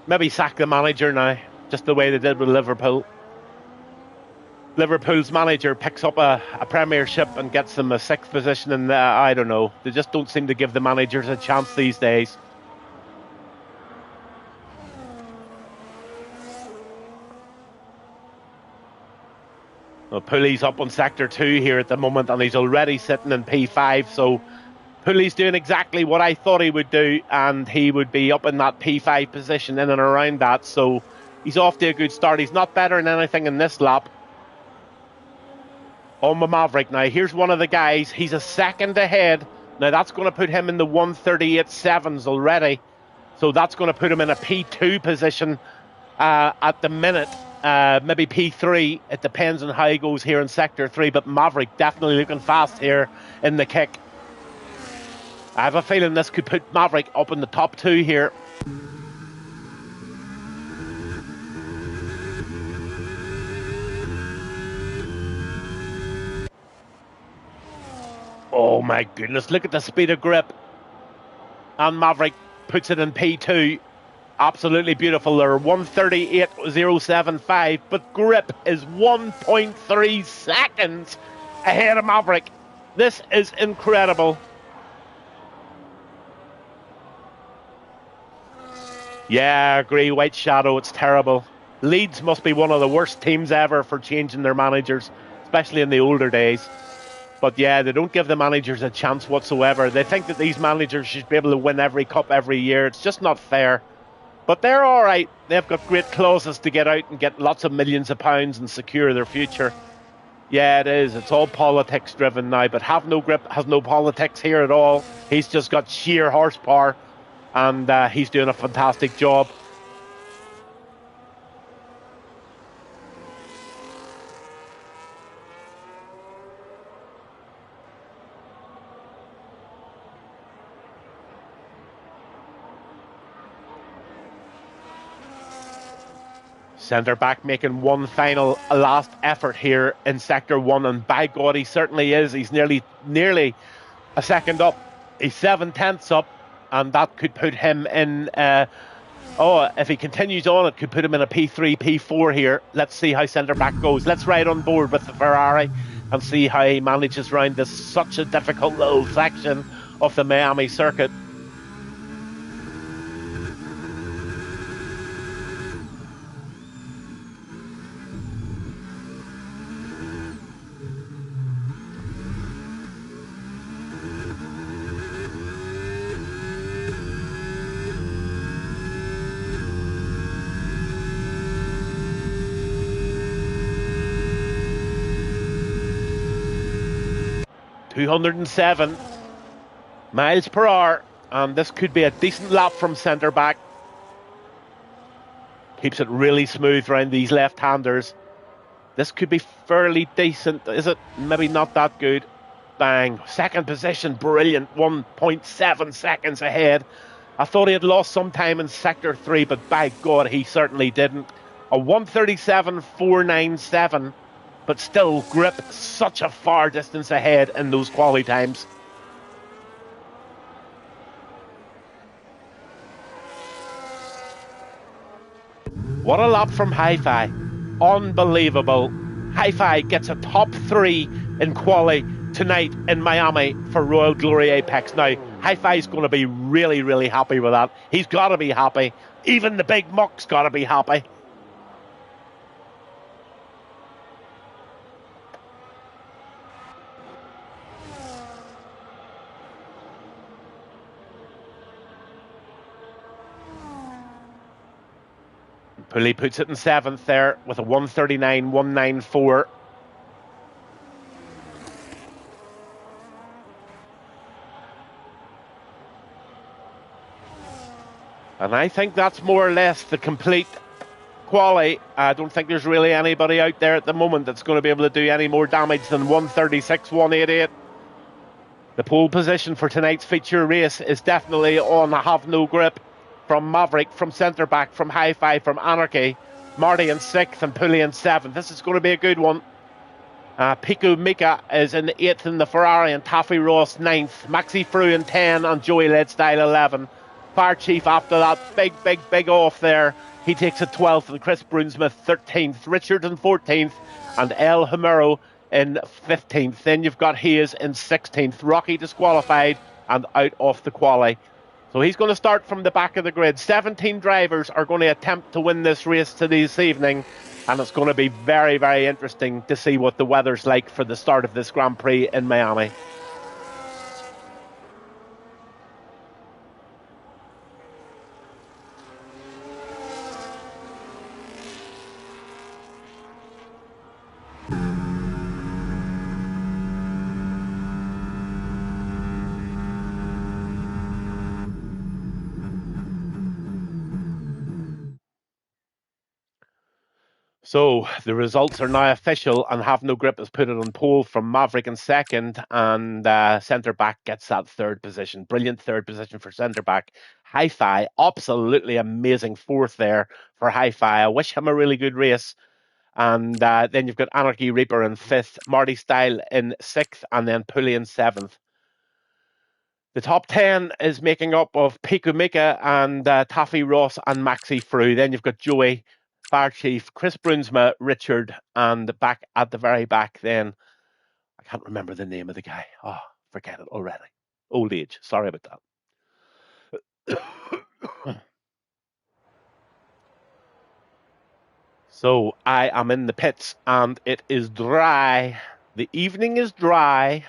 S3: Maybe sack the manager now, just the way they did with Liverpool. Liverpool's manager picks up a Premiership and gets them a 6th position, and I don't know. They just don't seem to give the managers a chance these days. Well, Pooley's up on Sector 2 here at the moment, and he's already sitting in P5, so Pooley's doing exactly what I thought he would do, and he would be up in that P5 position, in and around that, so he's off to a good start. He's not better than anything in this lap. On the Maverick now, here's one of the guys. He's a second ahead. Now that's going to put him in the 1:38.7s already. So that's going to put him in a P2 position at the minute. Maybe P3. It depends on how he goes here in Sector 3. But Maverick definitely looking fast here in the kick. I have a feeling this could put Maverick up in the top 2 here. Oh my goodness, look at the speed of grip. And Maverick puts it in P2. Absolutely beautiful. They're 1:38.075, but grip is 1.3 seconds ahead of Maverick. This is incredible. Yeah, I agree. White Shadow, it's terrible. Leeds must be one of the worst teams ever for changing their managers, especially in the older days. But yeah, they don't give the managers a chance whatsoever. They think that these managers should be able to win every cup every year. It's just not fair. But they're all right. They've got great clauses to get out and get lots of millions of pounds and secure their future. Yeah, it is. It's all politics driven now. But Have No Grip has no politics here at all. He's just got sheer horsepower, and he's doing a fantastic job. Centre back making one final last effort here in Sector 1, and by God, he certainly is. He's nearly a second up. He's 7/10ths up, and that could put him in. If he continues on, it could put him in a P3, P4 here. Let's see how centre back goes. Let's ride on board with the Ferrari and see how he manages around this such a difficult little section of the Miami circuit. .207 miles per hour, and this could be a decent lap from centre back. Keeps it really smooth around these left-handers. This could be fairly decent. Is it? Maybe not that good. Bang. Second position, brilliant. 1.7 seconds ahead. I thought he had lost some time in Sector 3, but by God, he certainly didn't. A 1:37.497. But still, grip such a far distance ahead in those quali times. What a lap from Hi-Fi. Unbelievable. Hi-Fi gets a top 3 in quali tonight in Miami for Royal Glory Apex. Now, Hi-Fi's going to be really, really happy with that. He's got to be happy. Even the big muck's got to be happy. Pooley puts it in 7th there with a 1:39.194. And I think that's more or less the complete quali. I don't think there's really anybody out there at the moment that's going to be able to do any more damage than 1:36.188. The pole position for tonight's feature race is definitely on Have No Grip. From Maverick, from centre back, from Hi-Fi, from Anarchy, Marty in 6th and Pooley in 7th. This is going to be a good one. Piku Mika is in 8th in the Ferrari and Taffy Ross 9th. Maxi Frew in 10 and Joey Leadstyle 11. Fire Chief after that big off there. He takes a 12th and Chris Brunsmith 13th. Richard in 14th and El Homero in 15th. Then you've got Hayes in 16th. Rocky disqualified and out off the quali. So he's going to start from the back of the grid. 17 drivers are going to attempt to win this race this evening. And it's going to be very, very interesting to see what the weather's like for the start of this Grand Prix in Miami. So the results are now official, and Have No Grip has put it on pole from Maverick in second, and centre back gets that third position. Brilliant third position for centre back. Hi-Fi, absolutely amazing fourth there for Hi-Fi. I wish him a really good race. And then you've got Anarchy Reaper in fifth, Marty Style in sixth, and then Pulley in seventh. The top 10 is making up of Piku Mika and Taffy Ross and Maxi Frew. Then you've got Joey, Fire Chief, Chris Brunsma, Richard, and back at the very back then, I can't remember the name of the guy. Oh, forget it already. Old age. Sorry about that. So I am in the pits and it is dry. The evening is dry.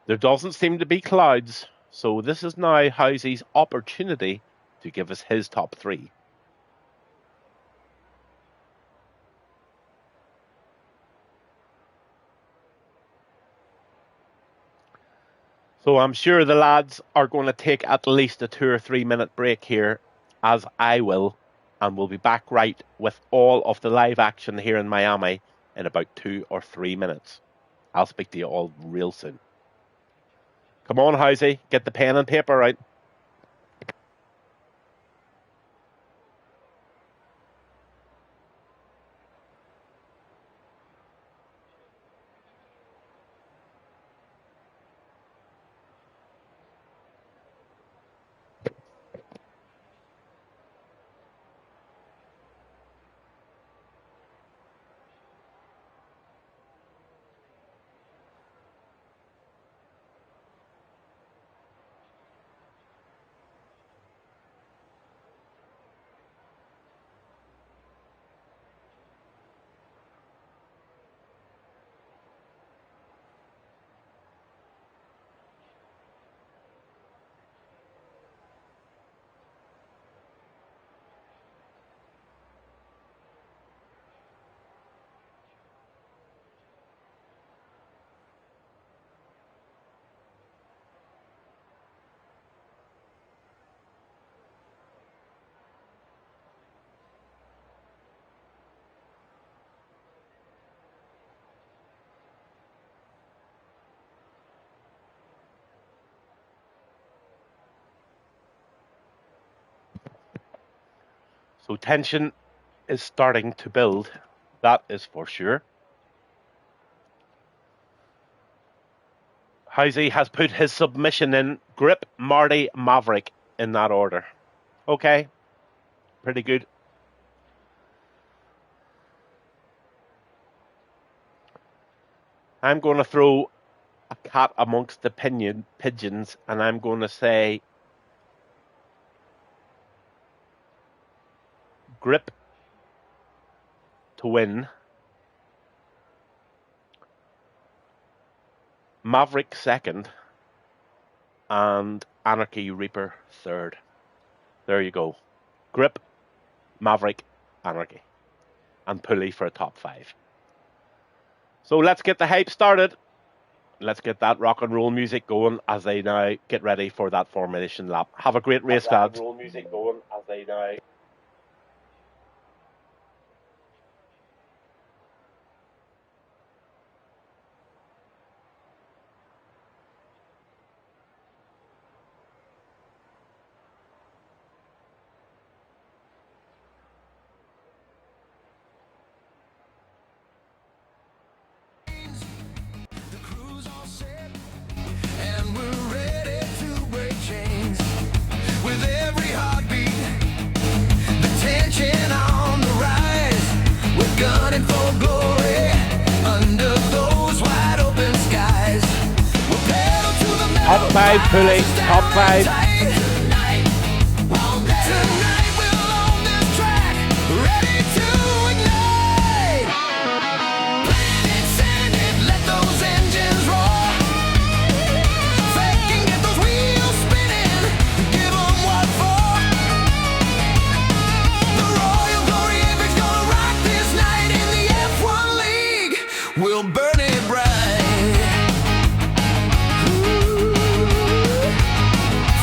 S3: There doesn't seem to be clouds. So this is now Housy's opportunity to give us his top three. So I'm sure the lads are going to take at least a 2 or 3 minute break here, as I will, and we'll be back right with all of the live action here in Miami in about 2 or 3 minutes. I'll speak to you all real soon. Come on, Housey, get the pen and paper out. So tension is starting to build, that is for sure. Housey has put his submission in Grip, Marty, Maverick in that order. Okay, pretty good. I'm going to throw a cat amongst the pigeons, and I'm going to say Grip to win, Maverick second, and Anarchy Reaper third. There you go. Grip, Maverick, Anarchy, and Pulley for a top 5. So let's get the hype started. Let's get that rock and roll music going as they now get ready for that formation lap. Have a great race, lads. Rock and roll music going as they now.
S2: And we're ready to break chains.
S3: 5 pulley, top 5.
S2: Tonight we'll own this track, ready to ignite. Plan it, send it, let those engines roar. Fake and get those wheels spinning, give 'em what for. The Royal Glory Apex's gonna rock this night in the F1 League. We'll burn it bright.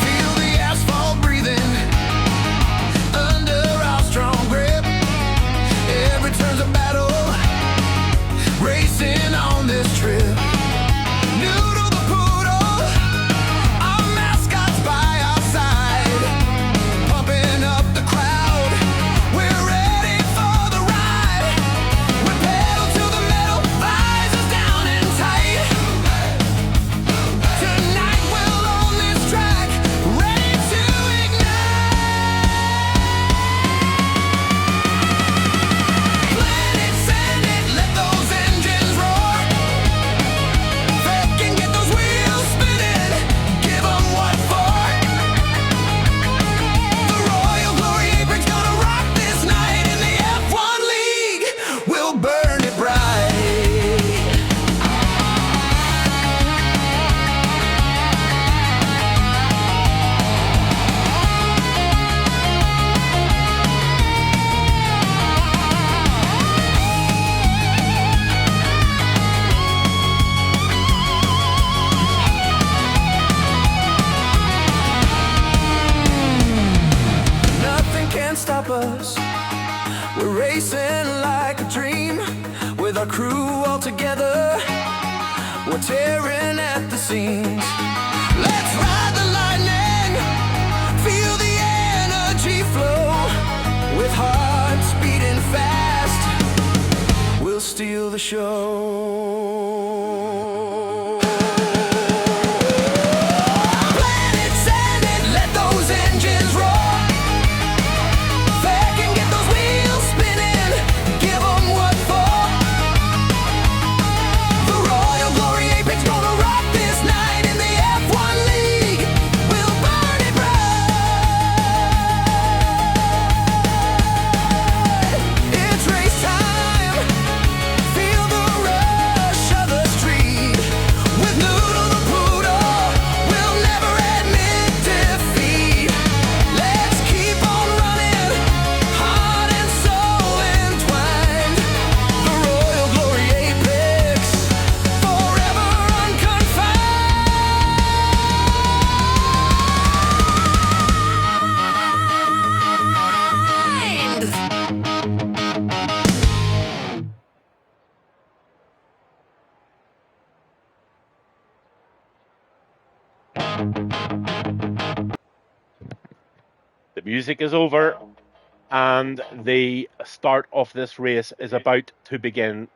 S2: Feel the asphalt breathing under our strong grip. Every turn's a battle, racing on this trip. Noodle the poodle, our mascot's by our side, pumping up the crowd. We're ready for the ride. We pedal to the metal, visors down and tight. Tonight we'll own this track, ready to ignite. Plan it, send it, let those engines roar. Fake and get those wheels spinning, give 'em what for. The Royal Glory Apex's gonna rock this night in the F1 League. We'll burn it bright. Nothing can stop us. We're racing like a dream. With our crew all together, we're tearing at the seams. Let's ride the lightning, feel the energy flow. With hearts beating fast, we'll steal the show. Plan it, send it, let those engines roar. Fake and get those wheels spinning, give 'em what for. The Royal Glory Apex gonna rock this night in the F1 League. We'll burn it bright. It's race time, feel the rush of the street. With Noodle the Poodle, we'll never admit defeat. Let's keep on running, heart and soul entwined. The Royal Glory Apex, forever unconfined.
S3: The music is over, and the start of this race is about to begin.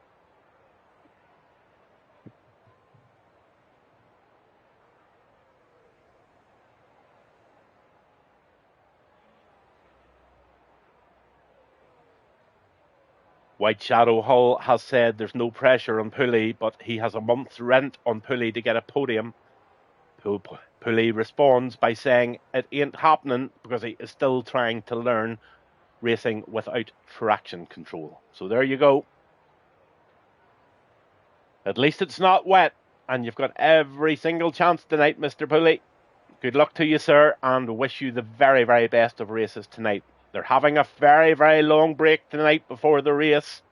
S3: White Shadow Hull has said there's no pressure on Pulley, but he has a month's rent on Pulley to get a podium. Pulley responds by saying it ain't happening because he is still trying to learn racing without traction control. So there you go. At least it's not wet, and you've got every single chance tonight, Mr. Pulley. Good luck to you, sir, and wish you the very, very best of races tonight. They're having a very, very long break tonight before the race,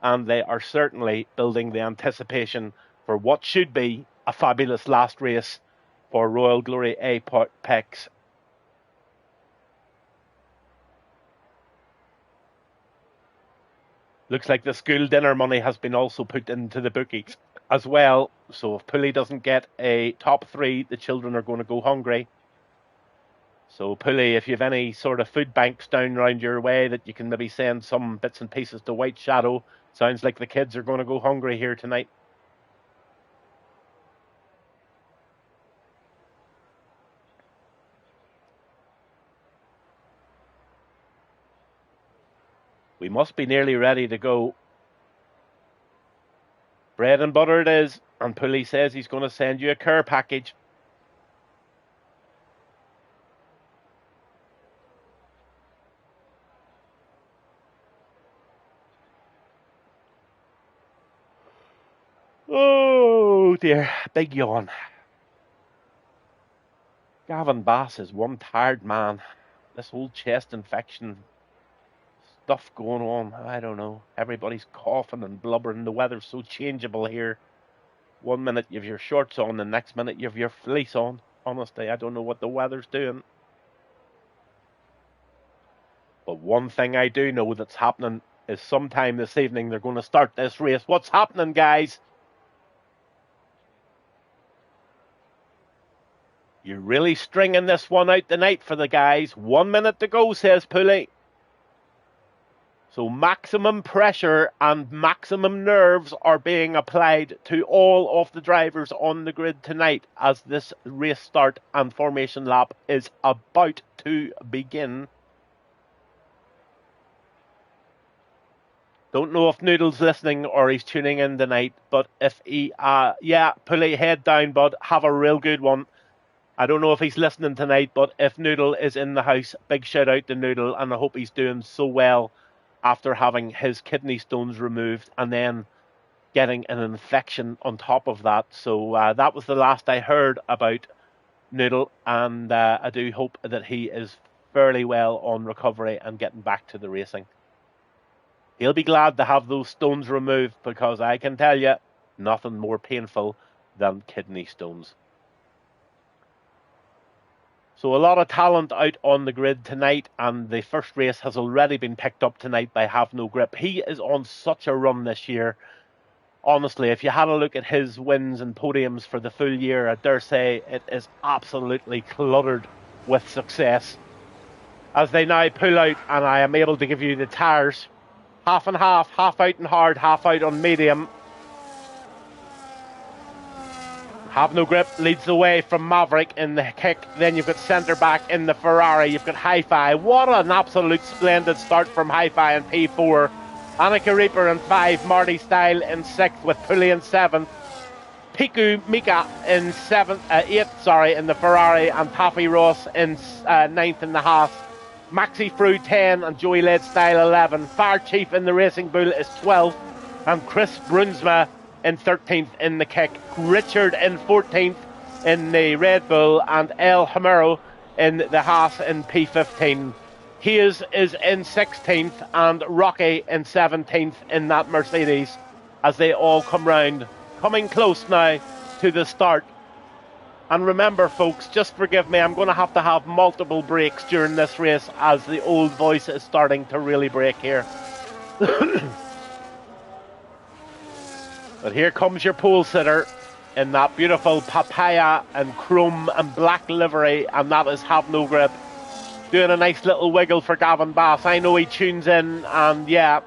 S3: and they are certainly building the anticipation for what should be a fabulous last race for Royal Glory Apex. Looks like the school dinner money has been also put into the bookies as well. So if Pulley doesn't get a top 3, the children are going to go hungry. So Pulley, if you have any sort of food banks down around your way that you can maybe send some bits and pieces to White Shadow, sounds like the kids are going to go hungry here tonight. We must be nearly ready to go. Bread and butter it is, and Pulley says he's going to send you a care package. Oh dear, big yawn. Gavinbass is one tired man. This whole chest infection stuff going on, I don't know. Everybody's coughing and blubbering. The weather's so changeable here. 1 minute you have your shorts on, the next minute you have your fleece on. Honestly, I don't know what the weather's doing. But one thing I do know that's happening is sometime this evening they're going to start this race. What's happening, guys? You're really stringing this one out tonight for the guys. 1 minute to go, says Pulley. So maximum pressure and maximum nerves are being applied to all of the drivers on the grid tonight as this race start and formation lap is about to begin. Don't know if Noodle's listening or he's tuning in tonight, but if he, Pulley, head down, bud. Have a real good one. I don't know if he's listening tonight, but if Noodle is in the house, big shout out to Noodle, and I hope he's doing so well after having his kidney stones removed and then getting an infection on top of that. So that was the last I heard about Noodle, and I do hope that he is fairly well on recovery and getting back to the racing. He'll be glad to have those stones removed because I can tell you, nothing more painful than kidney stones. So a lot of talent out on the grid tonight, and the first race has already been picked up tonight by Have No Grip. He is on such a run this year. Honestly, if you had a look at his wins and podiums for the full year, I dare say it is absolutely cluttered with success. As they now pull out, and I am able to give you the tyres. Half and half out and hard, half out on medium. Have No Grip leads the way from Maverick in the kick. Then you've got centre back in the Ferrari. You've got Hi-Fi. What an absolute splendid start from Hi-Fi in P4. Annika Reaper in 5. Marty Style in 6th with Pulley in 7th. Piku Mika in 8th, in the Ferrari. And Taffy Ross in 9th in the Haas. Maxi Frew 10 and Joey Led Style 11. Fire Chief in the Racing Bull is 12th. And Chris Brunsma in 13th in the kick. Richard in 14th in the Red Bull. And El Hamero in the Haas in P15. Hayes is in 16th and Rocky in 17th in that Mercedes as they all come round. Coming close now to the start. And remember, folks, just forgive me, I'm going to have multiple breaks during this race as the old voice is starting to really break here. But here comes your pole sitter in that beautiful papaya and chrome and black livery, and that is Have No Grip. Doing a nice little wiggle for Gavinbass. I know he tunes in, and yeah,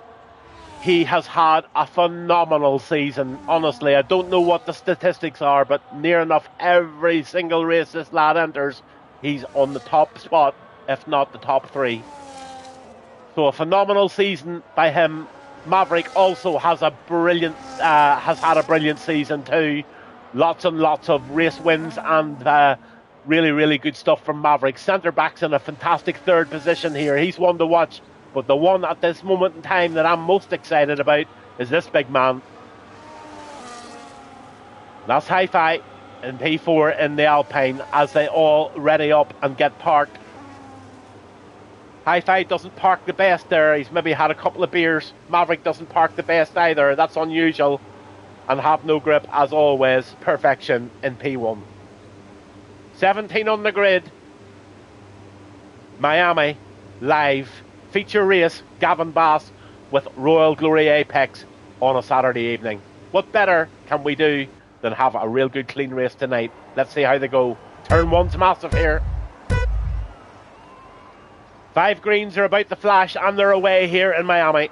S3: he has had a phenomenal season. Honestly, I don't know what the statistics are, but near enough every single race this lad enters, he's on the top spot, if not the top 3. So a phenomenal season by him. Maverick also has had a brilliant season too. Lots and lots of race wins and really, really good stuff from Maverick. Centre back's in a fantastic 3rd position here. He's one to watch. But the one at this moment in time that I'm most excited about is this big man. That's Hi-Fi in P4 in the Alpine as they all ready up and get parked. Hi-Fi doesn't park the best there. He's maybe had a couple of beers. Maverick doesn't park the best either. That's unusual. And Have No Grip, as always, perfection in P1. 17 on the grid. Miami, live. Feature race, Gavinbass with Royal Glory Apex on a Saturday evening. What better can we do than have a real good clean race tonight? Let's see how they go. Turn 1's massive here. 5 greens are about to flash and they're away here in Miami.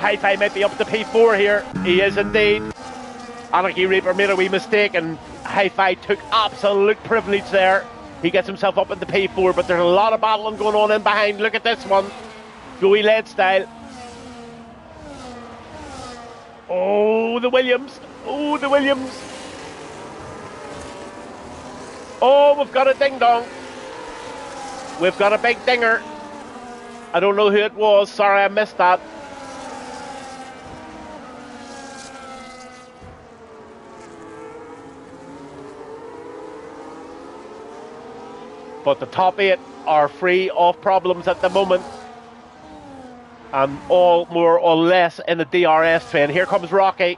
S3: Hi-Fi might be up to P4 here. He is indeed. Anarchy Reaper made a wee mistake, and Hi-Fi took absolute privilege there. He gets himself up in the P4, but there's a lot of battling going on in behind. Look at this one. Joey led style. Oh, the Williams. Oh, the Williams. Oh, we've got a ding-dong. We've got a big dinger. I don't know who it was. Sorry, I missed that. But the top 8 are free of problems at the moment. And all more or less in the DRS train. Here comes Rocky.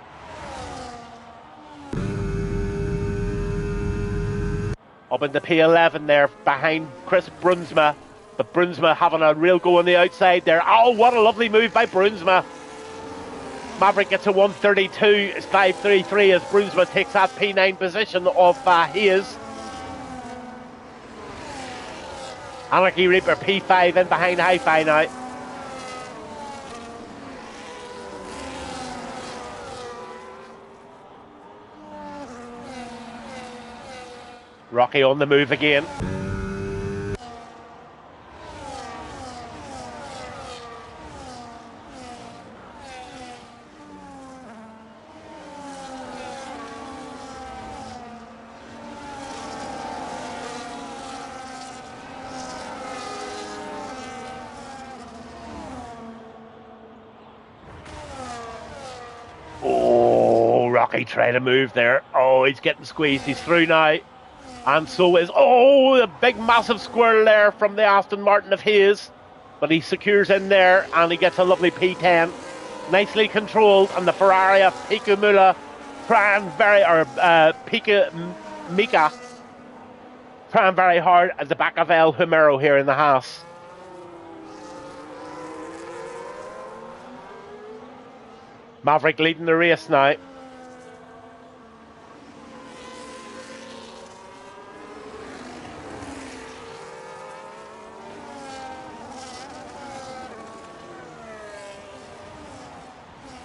S3: Up in the P11 there, behind Chris Brunsma. But Brunsma having a real go on the outside there. Oh, what a lovely move by Brunsma. Maverick gets a 132. It's 5.33 as Brunsma takes that P9 position of his. Anarchy Reaper P5 in behind Hi-Fi now. Rocky on the move again. Oh, Rocky tried to move there. Oh, he's getting squeezed. He's through now. And so is, oh, the big massive squirrel there from the Aston Martin of his. But he secures in there and he gets a lovely P10. Nicely controlled. And the Ferrari of Pika Mula trying very, or Pika Mika trying very hard at the back of El Humero here in the Haas. Maverick leading the race now.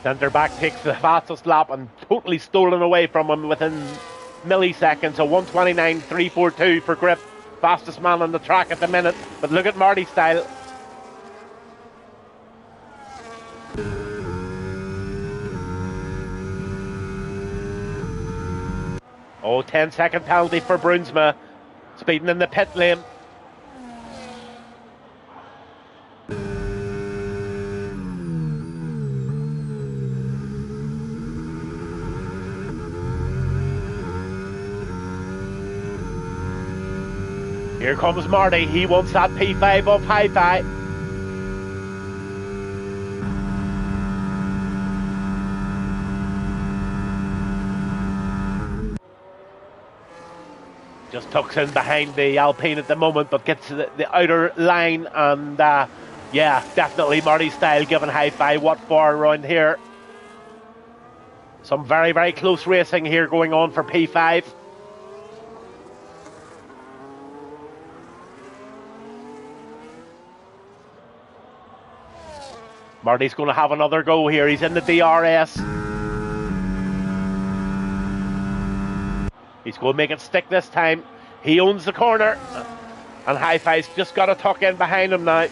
S3: Centre back takes the fastest lap and totally stolen away from him within milliseconds. A 1:29.342 for Grip. Fastest man on the track at the minute. But look at Marty style. Oh, 10-second penalty for Brunsma. Speeding in the pit lane. Here comes Marty. He wants that P5 of Hi-Fi. Just tucks in behind the Alpine at the moment, but gets the outer line. And yeah, definitely Marty style giving Hi-Fi what for around here. Some very, very close racing here going on for P5. Marty's going to have another go here. He's in the DRS. He's going to make it stick this time. He owns the corner. And Hi-Fi's just got to tuck in behind him now.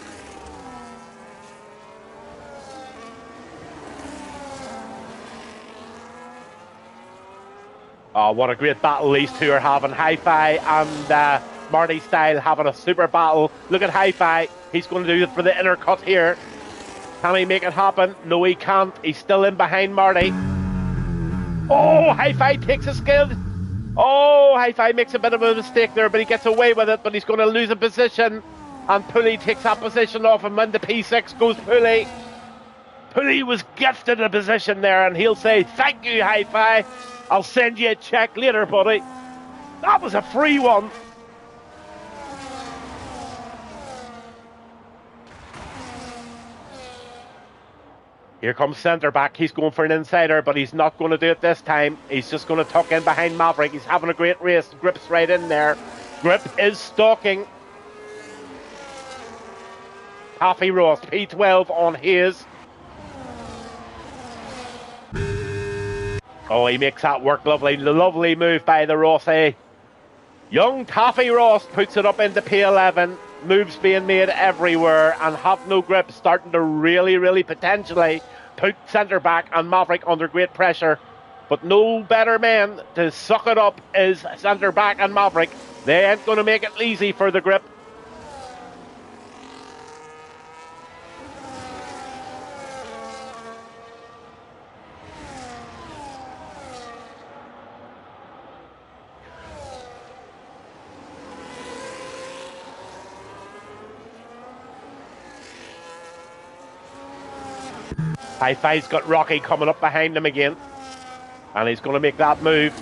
S3: Oh, what a great battle these two are having. Hi-Fi and Marty Style having a super battle. Look at Hi-Fi. He's going to do it for the inner cut here. Can he make it happen? No, he can't. He's still in behind Marty. Oh, Hi-Fi takes a skill. Oh, Hi-Fi makes a bit of a mistake there, but he gets away with it. But he's going to lose a position. And Pulley takes that position off him. And the P6 goes Pulley. Pulley was gifted a position there. And he'll say, thank you, Hi-Fi. I'll send you a check later, buddy. That was a free one. Here comes centre back. He's going for an insider, but he's not going to do it this time. He's just going to tuck in behind Maverick. He's having a great race. Grip's right in there. Grip is stalking. Taffy Ross, P12 on his. Oh, he makes that work lovely. Lovely move by the Rossi. Young Taffy Ross puts it up into P11. Moves being made everywhere, and Have No Grip starting to really potentially put centre back and Maverick under great pressure. But no better men to suck it up is centre back and Maverick. They ain't going to make it easy for the Grip. Hi-Fi's got Rocky coming up behind him again. And he's going to make that move.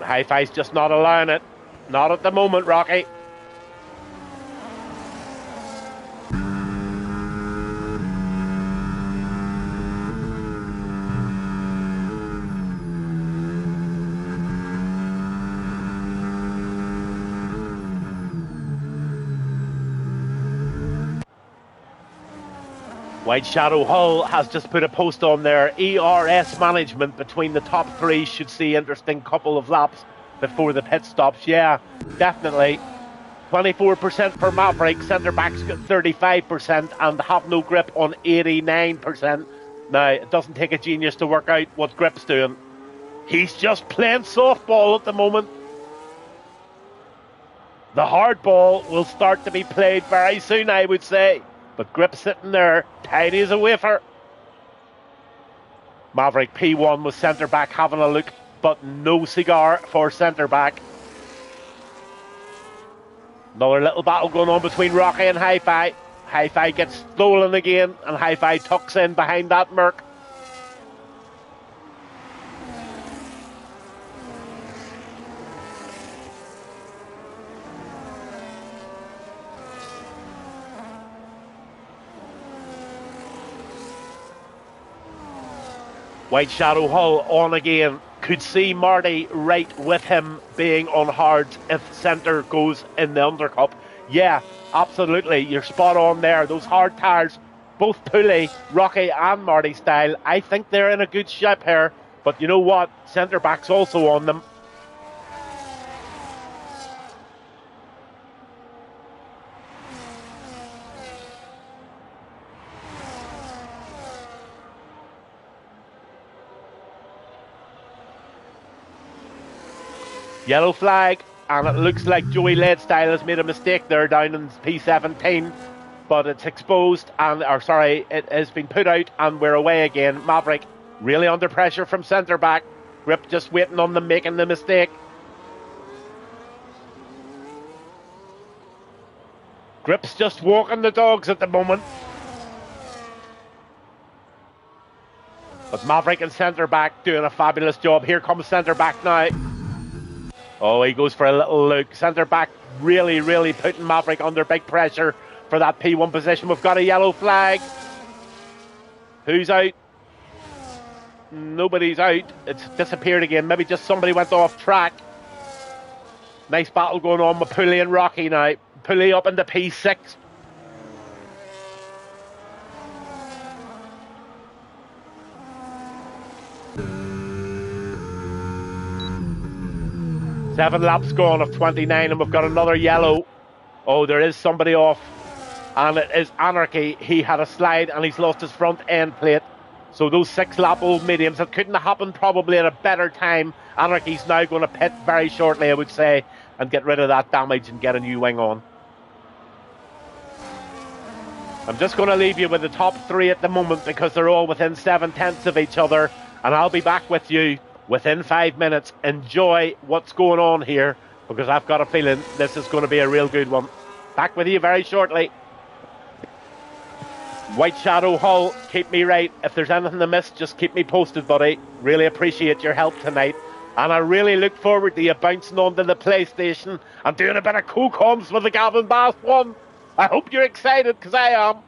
S3: Hi-Fi's just not allowing it. Not at the moment, Rocky. White Shadow Hull has just put a post on there. ERS management between the top three should see interesting couple of laps before the pit stops. Yeah, definitely. 24% for Maverick, centre back's got 35% and Have No Grip on 89%. Now, it doesn't take a genius to work out what Grip's doing. He's just playing softball at the moment. The hard ball will start to be played very soon, I would say. But Grip sitting there, tidy as a wafer. Maverick P1 was centre back having a look, but no cigar for centre back. Another little battle going on between Rocky and Hi-Fi. Hi-Fi gets stolen again, and Hi-Fi tucks in behind that Merc. White Shadow Hull on again. Could see Marty right with him being on hards if centre goes in the Undercup. Yeah, absolutely. You're spot on there. Those hard tyres, both Pulley, Rocky and Marty style, I think they're in a good shape here. But you know what? Centre back's also on them. Yellow flag, and it looks like Joey Leadstyle has made a mistake there down in P17, but it's exposed, it has been put out, and we're away again. Maverick really under pressure from centre back. Grip just waiting on them making the mistake. Grip's just walking the dogs at the moment. But Maverick and centre back doing a fabulous job. Here comes centre back now. Oh, he goes for a little look. Centre back really putting Maverick under big pressure for that P1 position. We've got a yellow flag. Who's out? Nobody's out. It's disappeared again. Maybe just somebody went off track. Nice battle going on with Pulley and Rocky now. Pulley up into P6. Seven laps gone of 29, and we've got another yellow. Oh, there is somebody off, and it is Anarchy. He had a slide and he's lost his front end plate. So those 6 lap old mediums, that couldn't have happened probably at a better time. Anarchy's now going to pit very shortly, I would say, and get rid of that damage and get a new wing on. I'm just going to leave you with the top 3 at the moment because they're all within 7/10 of each other, and I'll be back with you within 5 minutes. Enjoy what's going on here because I've got a feeling this is going to be a real good one. Back with you very shortly. White Shadow Hull, keep me right. If there's anything to miss, just keep me posted, buddy. Really appreciate your help tonight. And I really look forward to you bouncing onto the PlayStation and doing a bit of co-coms with the Gavinbass1. I hope you're excited because I am.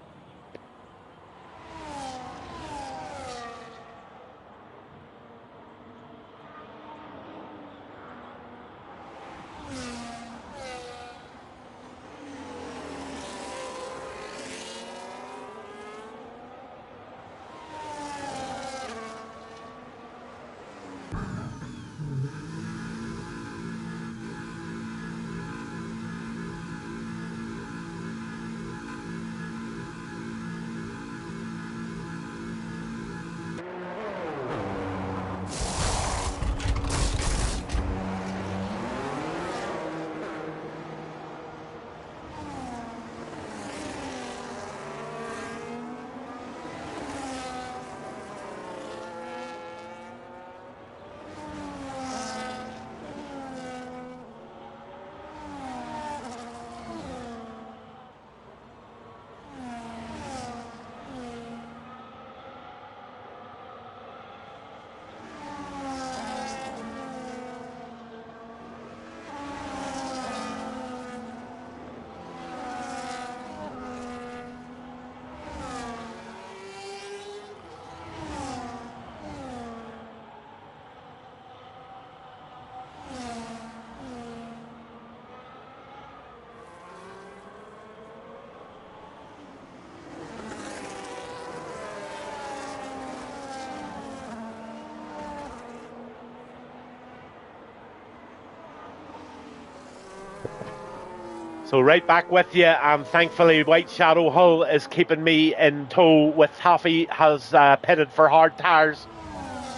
S3: So right back with you, and thankfully White Shadow Hull is keeping me in tow with Taffy has pitted for hard tyres.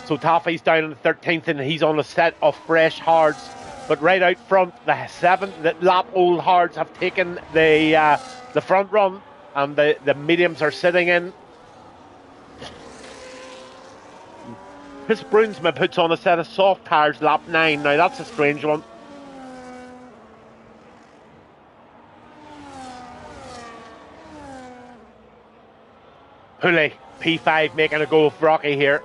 S3: So Taffy's down in 13th and he's on a set of fresh hards. But right out front, the 7th lap old hards have taken the front run, and the mediums are sitting in. Chris Brunsma puts on a set of soft tyres lap 9. Now that's a strange one. Hooley, P5 making a go of Rocky here.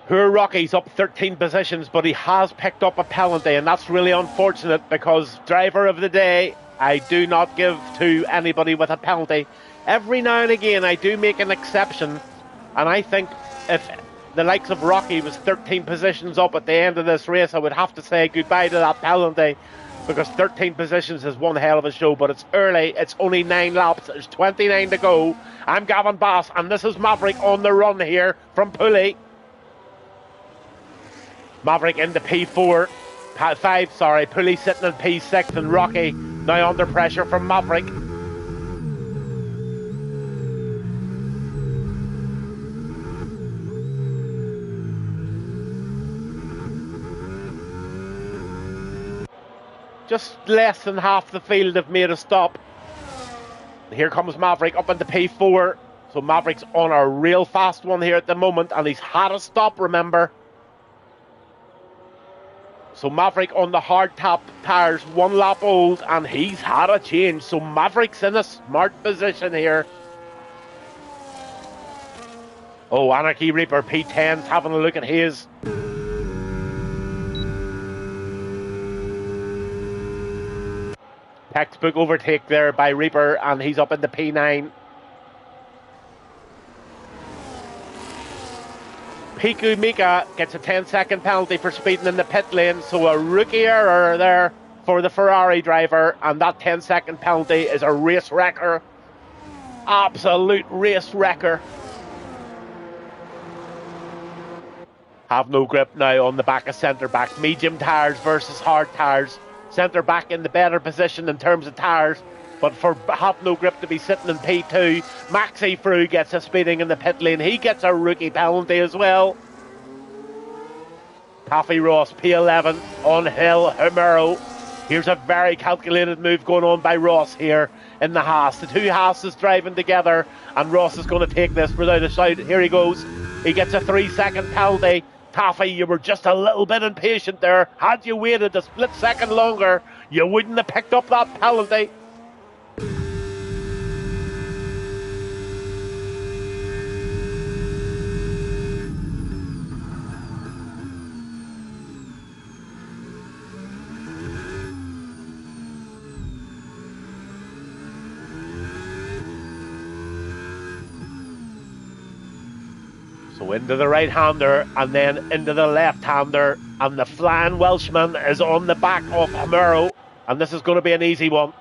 S3: Poor Rocky's up 13 positions, but he has picked up a penalty, and that's really unfortunate because driver of the day, I do not give to anybody with a penalty. Every now and again I do make an exception, and I think if the likes of Rocky was 13 positions up at the end of this race, I would have to say goodbye to that penalty, because 13 positions is one hell of a show. But it's early, it's only 9 laps, there's 29 to go. I'm Gavinbass, and this is Maverick on the run here from Pulley. Maverick into P4, 5, sorry, Pulley sitting in P6, and Rocky now under pressure from Maverick. Just less than half the field have made a stop. Here comes Maverick up into P4. So Maverick's on a real fast one here at the moment, and he's had a stop, remember. So Maverick on the hard tap tyres, 1 lap old, and he's had a change. So Maverick's in a smart position here. Oh, Anarchy Reaper P10's having a look at his. Textbook overtake there by Reaper, and he's up in the P9. Piku Mika gets a 10-second penalty for speeding in the pit lane, so a rookie error there for the Ferrari driver, and that 10-second penalty is a race wrecker. Absolute race wrecker. Have no grip now on the back of centre back. Medium tyres versus hard tyres. Centre back in the better position in terms of tyres, but for have no grip to be sitting in P2. Maxi Frew gets a speeding in the pit lane. He gets a rookie penalty as well. Taffy Ross P11 on Hill Homero. Here's a very calculated move going on by Ross here in the Haas. The two Haases driving together, and Ross is going to take this without a shout. Here he goes. He gets a 3-second penalty. Taffy, you were just a little bit impatient there. Had you waited a split second longer, you wouldn't have picked up that penalty. So into the right-hander, and then into the left-hander, and the flying Welshman is on the back of Homero, and this is going to be an easy one.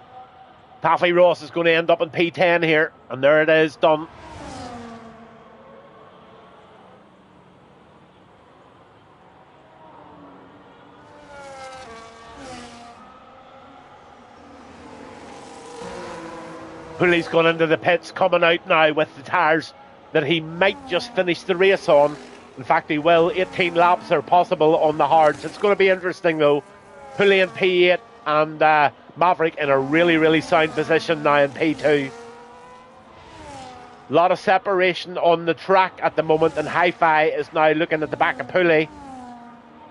S3: Taffy Ross is going to end up in P10 here, and there it is, done. Pulley's gone into the pits, coming out now with the tyres that he might just finish the race on. In fact, he will. 18 laps are possible on the hards. It's going to be interesting though. Pulley in P8 and Maverick in a really, really sound position now in P2. A lot of separation on the track at the moment, and Hi-Fi is now looking at the back of Pulley.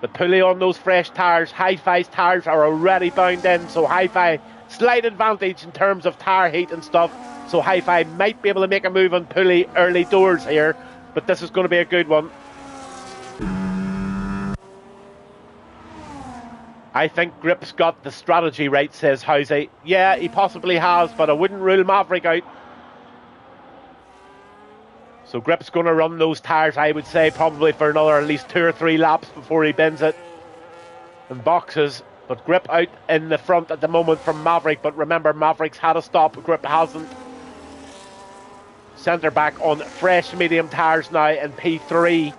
S3: But Pulley on those fresh tyres. Hi-Fi's tyres are already bound in, so Hi-Fi slight advantage in terms of tyre heat and stuff. So Hi-Fi might be able to make a move on Pulley early doors here, but this is going to be a good one. I think Grip's got the strategy right, says Housey. Yeah, he possibly has, but I wouldn't rule Maverick out. So Grip's going to run those tyres, I would say, probably for another at least 2 or 3 laps before he bends it in boxes. But Grip out in the front at the moment from Maverick, but remember, Maverick's had a stop, Grip hasn't. Centre back on fresh medium tyres now in P3.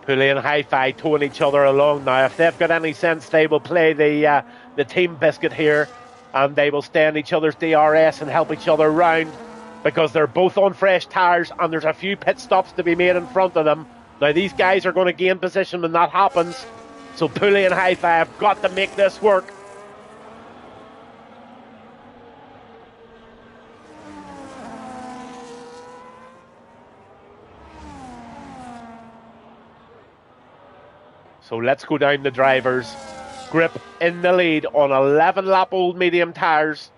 S3: Pulley and Hi-Fi towing each other along now. If they've got any sense, they will play the team biscuit here, and they will stay in each other's DRS and help each other round, because they're both on fresh tyres and there's a few pit stops to be made in front of them. Now these guys are going to gain position when that happens, so Pulley and Hi-Fi have got to make this work. So let's go down the drivers. Grip in the lead on 11 lap old medium tyres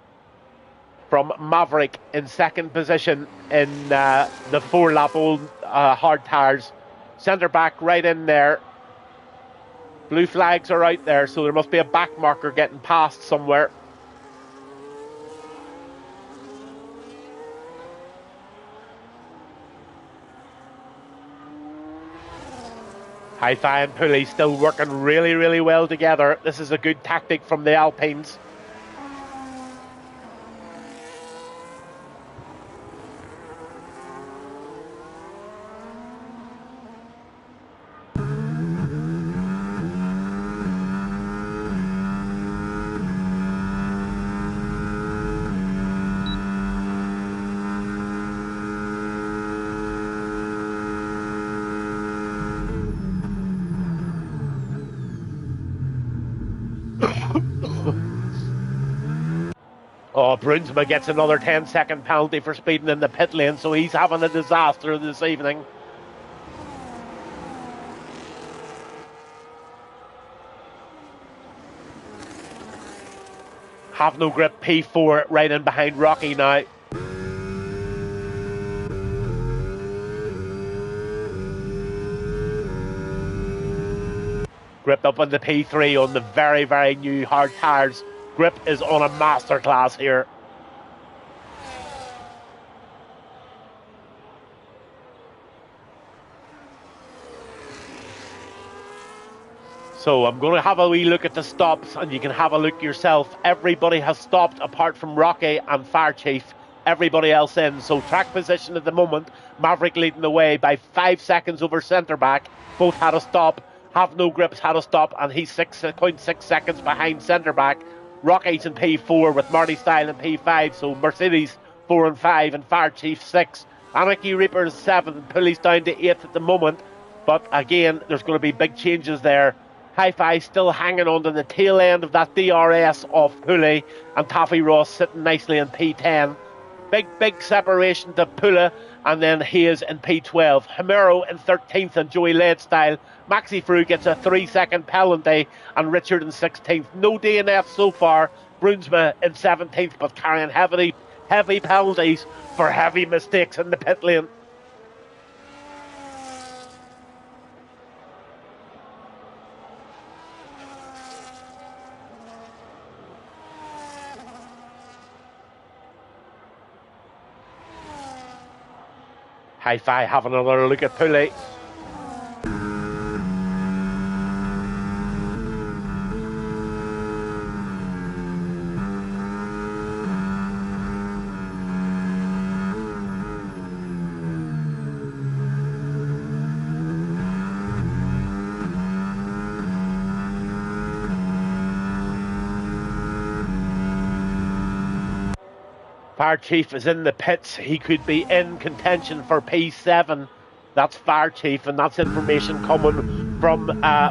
S3: from Maverick in second position in the 4 lap old hard tyres. Centre back right in there. Blue flags are out there, so there must be a back marker getting past somewhere. Hi-Fi and Pulley still working really, really well together. This is a good tactic from the Alpines. Oh, Brunsma gets another 10-second penalty for speeding in the pit lane, so he's having a disaster this evening. Have no grip P4 right in behind Rocky now. Grip up on the P3 on the very, very new hard tyres. Grip is on a masterclass here. So I'm going to have a wee look at the stops, and you can have a look yourself. Everybody has stopped apart from Rocky and Fire Chief. Everybody else in. So track position at the moment, Maverick leading the way by 5 seconds over centre back. Both had a stop. Have no grips had a stop, and he's 6.6 seconds behind centre back. Rocky's in P4 with Marty Style in P5, so Mercedes 4 and 5 and Fire Chief 6. Anarchy Reaper is 7, Pulley's down to 8 at the moment, but again there's going to be big changes there. Hi-Fi still hanging on to the tail end of that DRS of Pulley, and Taffy Ross sitting nicely in P10. Big separation to Pulley, and then he is in P12. Homero in 13th and Joey Leadstyle. Maxi Frew gets a 3-second penalty, and Richard in 16th. No DNF so far. Brunsma in 17th, but carrying heavy penalties for heavy mistakes in the pit lane. Hi-Fi having another look at Pulley. Fire Chief is in the pits. He could be in contention for P7. That's Fire Chief, and that's information coming from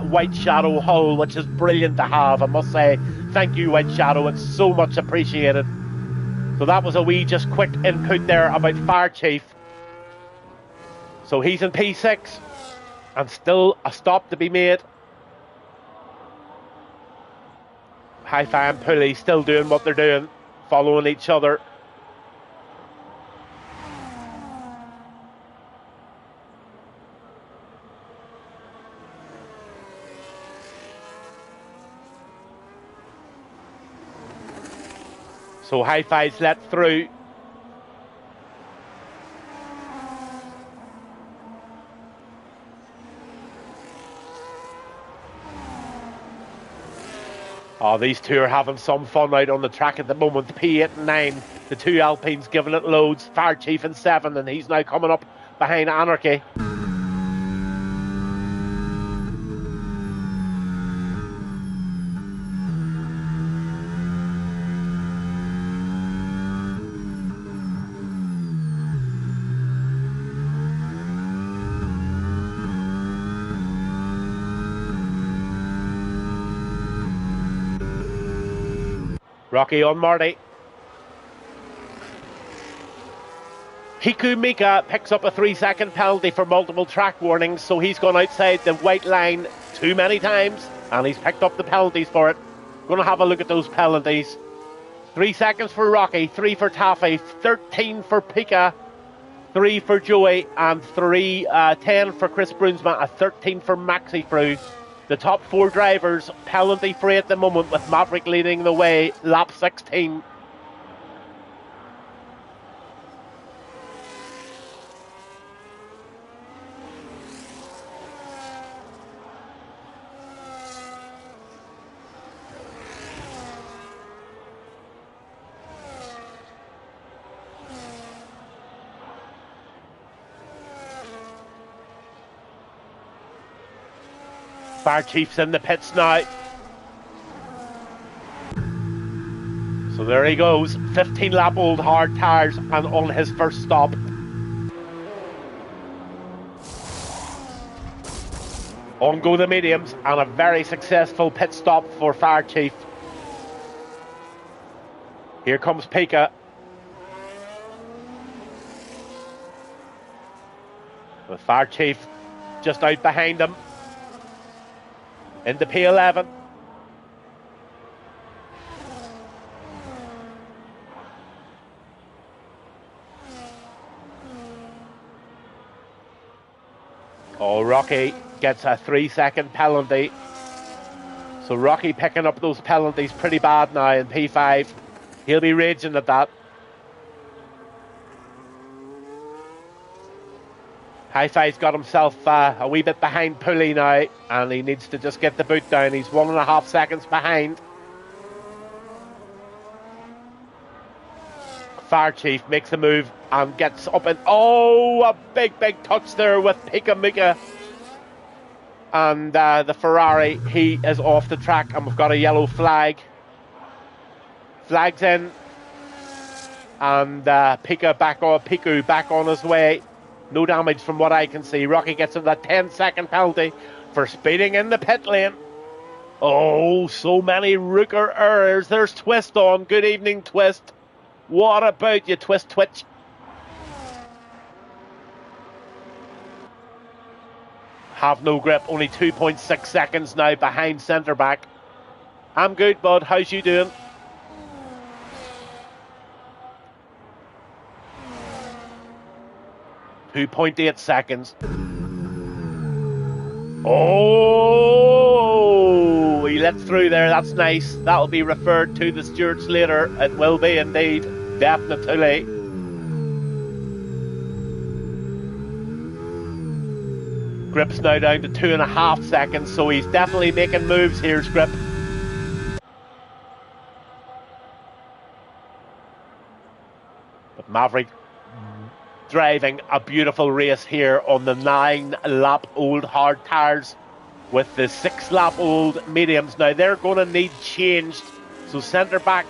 S3: White Shadow Hull, which is brilliant to have. I must say, thank you, White Shadow. It's so much appreciated. So that was a wee just quick input there about Fire Chief. So he's in P6, and still a stop to be made. Hi-Fi and Pulley still doing what they're doing, following each other. So Hi-Fi's let through. Oh, these two are having some fun out on the track at the moment. P8 and 9, the two Alpines giving it loads. Fire Chief in 7, and he's now coming up behind Anarchy. Rocky on Marty. Hiku Mika picks up a 3-second penalty for multiple track warnings, so he's gone outside the white line too many times, and he's picked up the penalties for it. Going to have a look at those penalties. 3 seconds for Rocky, 3 for Taffy, 13 for Pika, 3 for Joey, and 10 for Chris Brunsma, and 13 for Maxi Frew. The top 4 drivers penalty free at the moment, with Maverick leading the way, lap 16. Fire Chief's in the pits now. So there he goes, 15 lap old hard tyres and on his first stop. On go the mediums and a very successful pit stop for Fire Chief. Here comes Pika. The Fire Chief just out behind him. Into P11. Oh, Rocky gets a 3-second penalty. So Rocky picking up those penalties pretty bad now in P5. He'll be raging at that. Hi-Fi's got himself a wee bit behind Pulley now, and he needs to just get the boot down. He's 1.5 seconds behind. Fire Chief makes the move and gets up and a big touch there with Pika Mika. And the Ferrari, he is off the track, and we've got a yellow flag. Flag's in, and Piku back on his way. No damage from what I can see. Rocky gets him that 10-second penalty for speeding in the pit lane. Oh, so many Rooker errors. There's Twist on. Good evening, Twist. What about you, Twist Twitch? Have no grip. Only 2.6 seconds now behind centre back. I'm good, bud. How's you doing? .8 seconds. Oh, he let through there. That's nice. That'll be referred to the stewards later. It will be indeed. Definitely. Grip's now down to 2.5 seconds, so he's definitely making moves here, Grip. But Maverick driving a beautiful race here on the 9-lap old hard tyres with the 6-lap old mediums. Now they're going to need changed, so centre back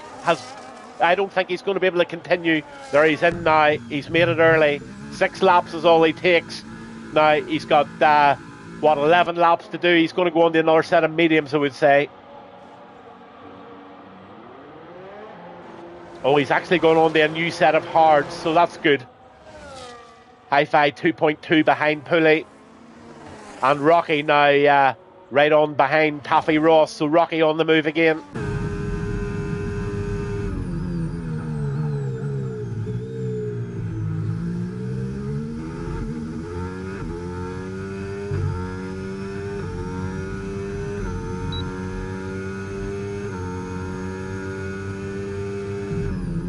S3: I don't think he's going to be able to continue. There he's in now. He's made it early. 6 laps is all he takes. Now he's got 11 laps to do. He's going to go on to another set of mediums, I would say. Oh, he's actually going on to a new set of hards, so that's good. Hi-Fi 2.2 behind Pulley. And Rocky now right on behind Taffy Ross. So Rocky on the move again.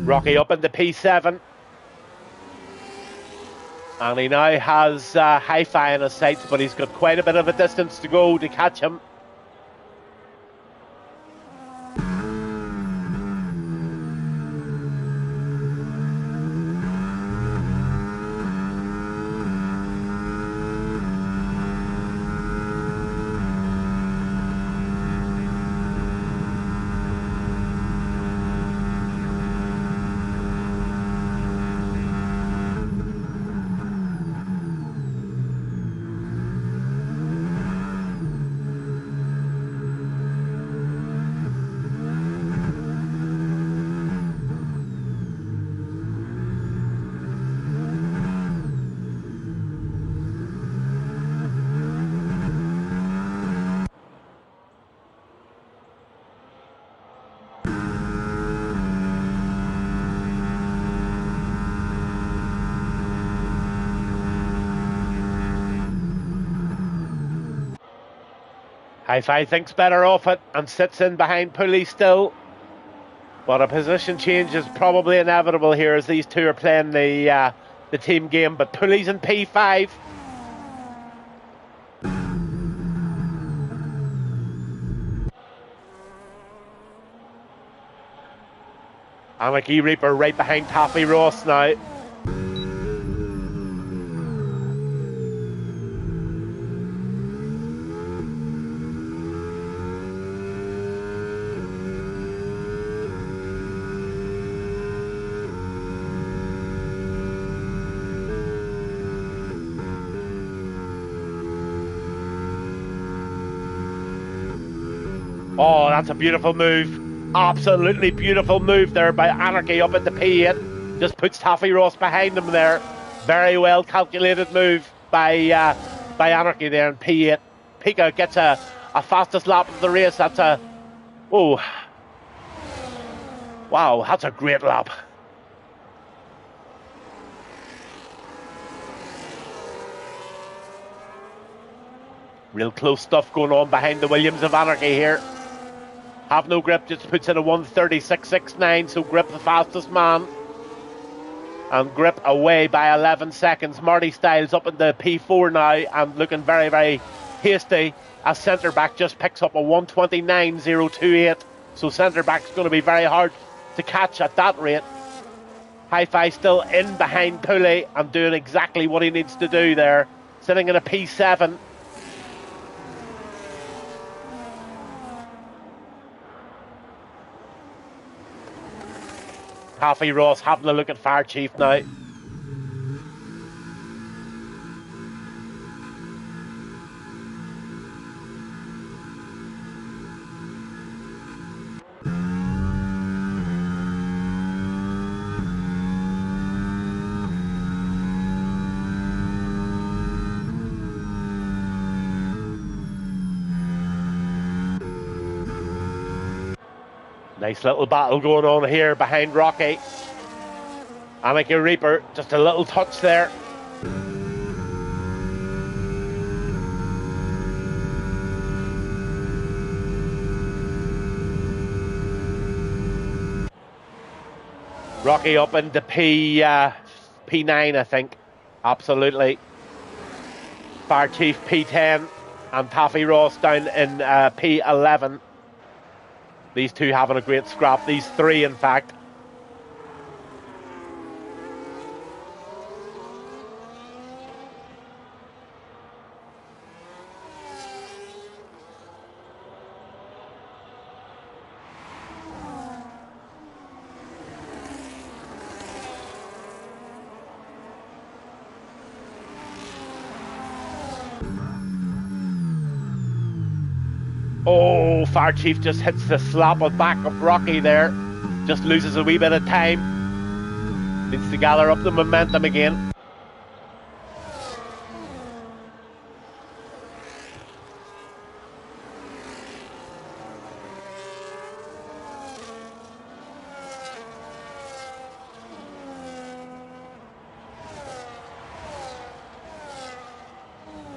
S3: Rocky up into P7. And he now has Hi-Fi in his sights, but he's got quite a bit of a distance to go to catch him. Hi-Fi thinks better of it and sits in behind Pulley still. But a position change is probably inevitable here as these two are playing the team game. But Pulley's in P5. Anarchy Reaper right behind Taffy Ross now. Oh, that's a beautiful move. Absolutely beautiful move there by Anarchy up into P8. Just puts Taffy Ross behind him there. Very well calculated move by Anarchy there in P8. Pika gets a fastest lap of the race. That's a... Oh. Wow, that's a great lap. Real close stuff going on behind the Williams of Anarchy here. Have no grip, just puts in a 1:36.69, so Grip the fastest man. And Grip away by 11 seconds. Marty Styles up into P4 now and looking very, very hasty as centre back just picks up a 1:29.028. So centre back's going to be very hard to catch at that rate. Hi-Fi still in behind Pulley and doing exactly what he needs to do there. Sitting in a P7. Taffy Ross having a look at Fire Chief now. Nice little battle going on here behind Rocky. Anarchy Reaper, just a little touch there. Rocky up into P9, I think. Absolutely. Fire Chief P10 and Taffy Ross down in P11. These two having a great scrap. These three, in fact. Oh, Fire Chief just hits the slap on back of Rocky there. Just loses a wee bit of time. Needs to gather up the momentum again.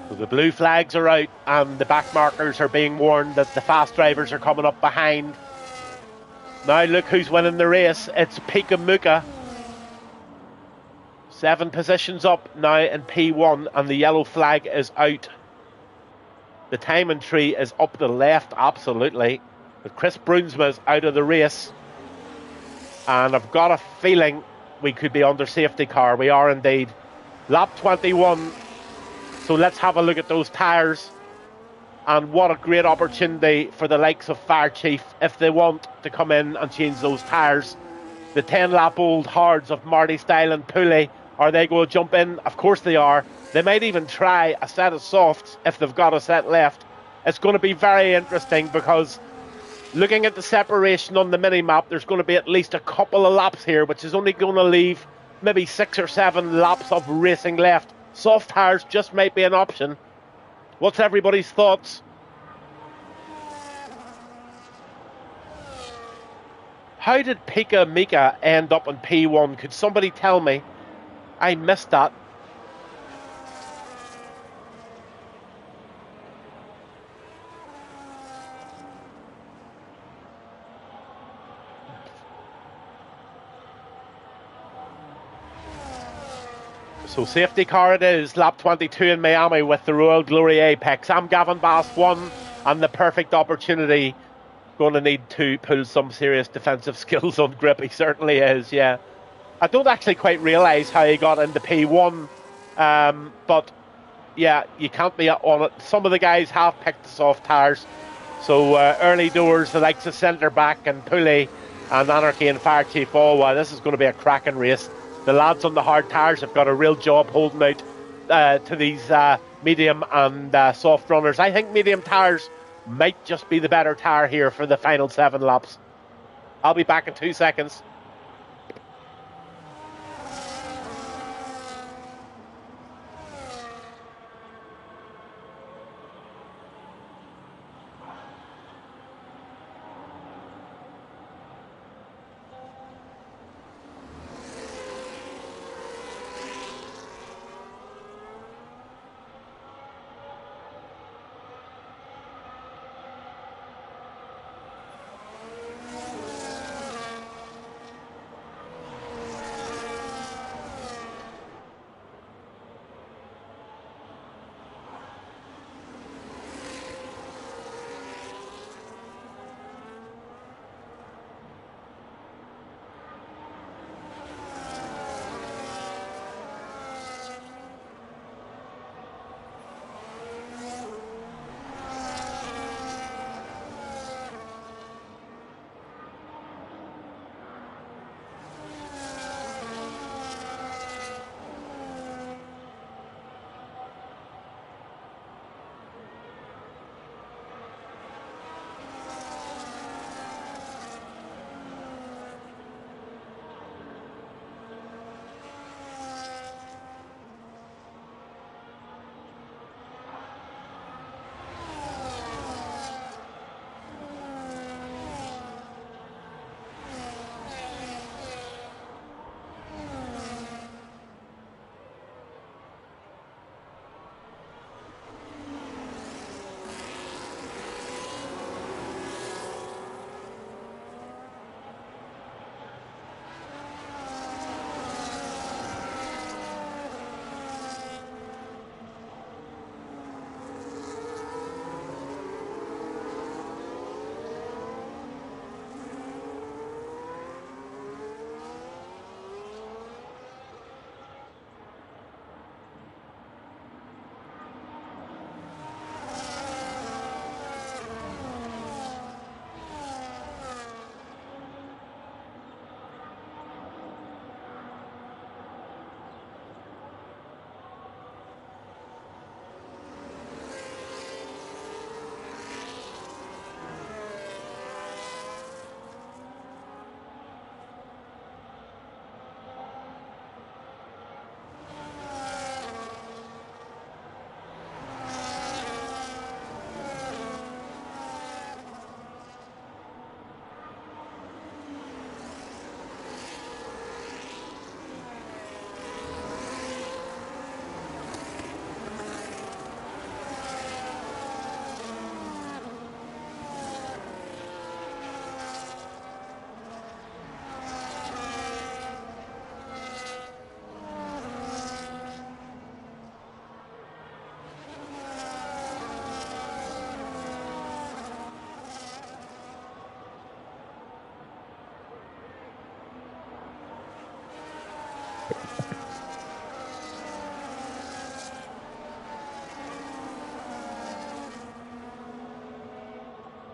S3: So the blue flags are out and the back markers are being warned that the fast drivers are coming up behind. Now look who's winning the race. It's Pika Muka. 7 positions up now in P1 and the yellow flag is out. The timing tree is up the left, absolutely. But Chris Brunsma is out of the race. And I've got a feeling we could be under safety car. We are indeed. Lap 21. So let's have a look at those tyres. And what a great opportunity for the likes of Fire Chief if they want to come in and change those tyres. The 10-lap-old hards of Marty Style and Pulley, are they going to jump in? Of course they are. They might even try a set of softs if they've got a set left. It's going to be very interesting because looking at the separation on the mini-map, there's going to be at least a couple of laps here, which is only going to leave maybe 6 or 7 laps of racing left. Soft tyres just might be an option. What's everybody's thoughts? How did Pika Mika end up in P1? Could somebody tell me? I missed that. So safety car it is, lap 22 in Miami with the Royal Glory Apex. I'm Gavinbass1, and the perfect opportunity. Going to need to pull some serious defensive skills on grip. He certainly is, yeah. I don't actually quite realise how he got into P1, but yeah, you can't be on it. Some of the guys have picked the soft tyres. So early doors, the likes of Centre Back and Pulley and Anarchy and Fire Chief Alwa, this is going to be a cracking race. The lads on the hard tyres have got a real job holding out to these medium and soft runners. I think medium tyres might just be the better tyre here for the final 7 laps. I'll be back in 2 seconds.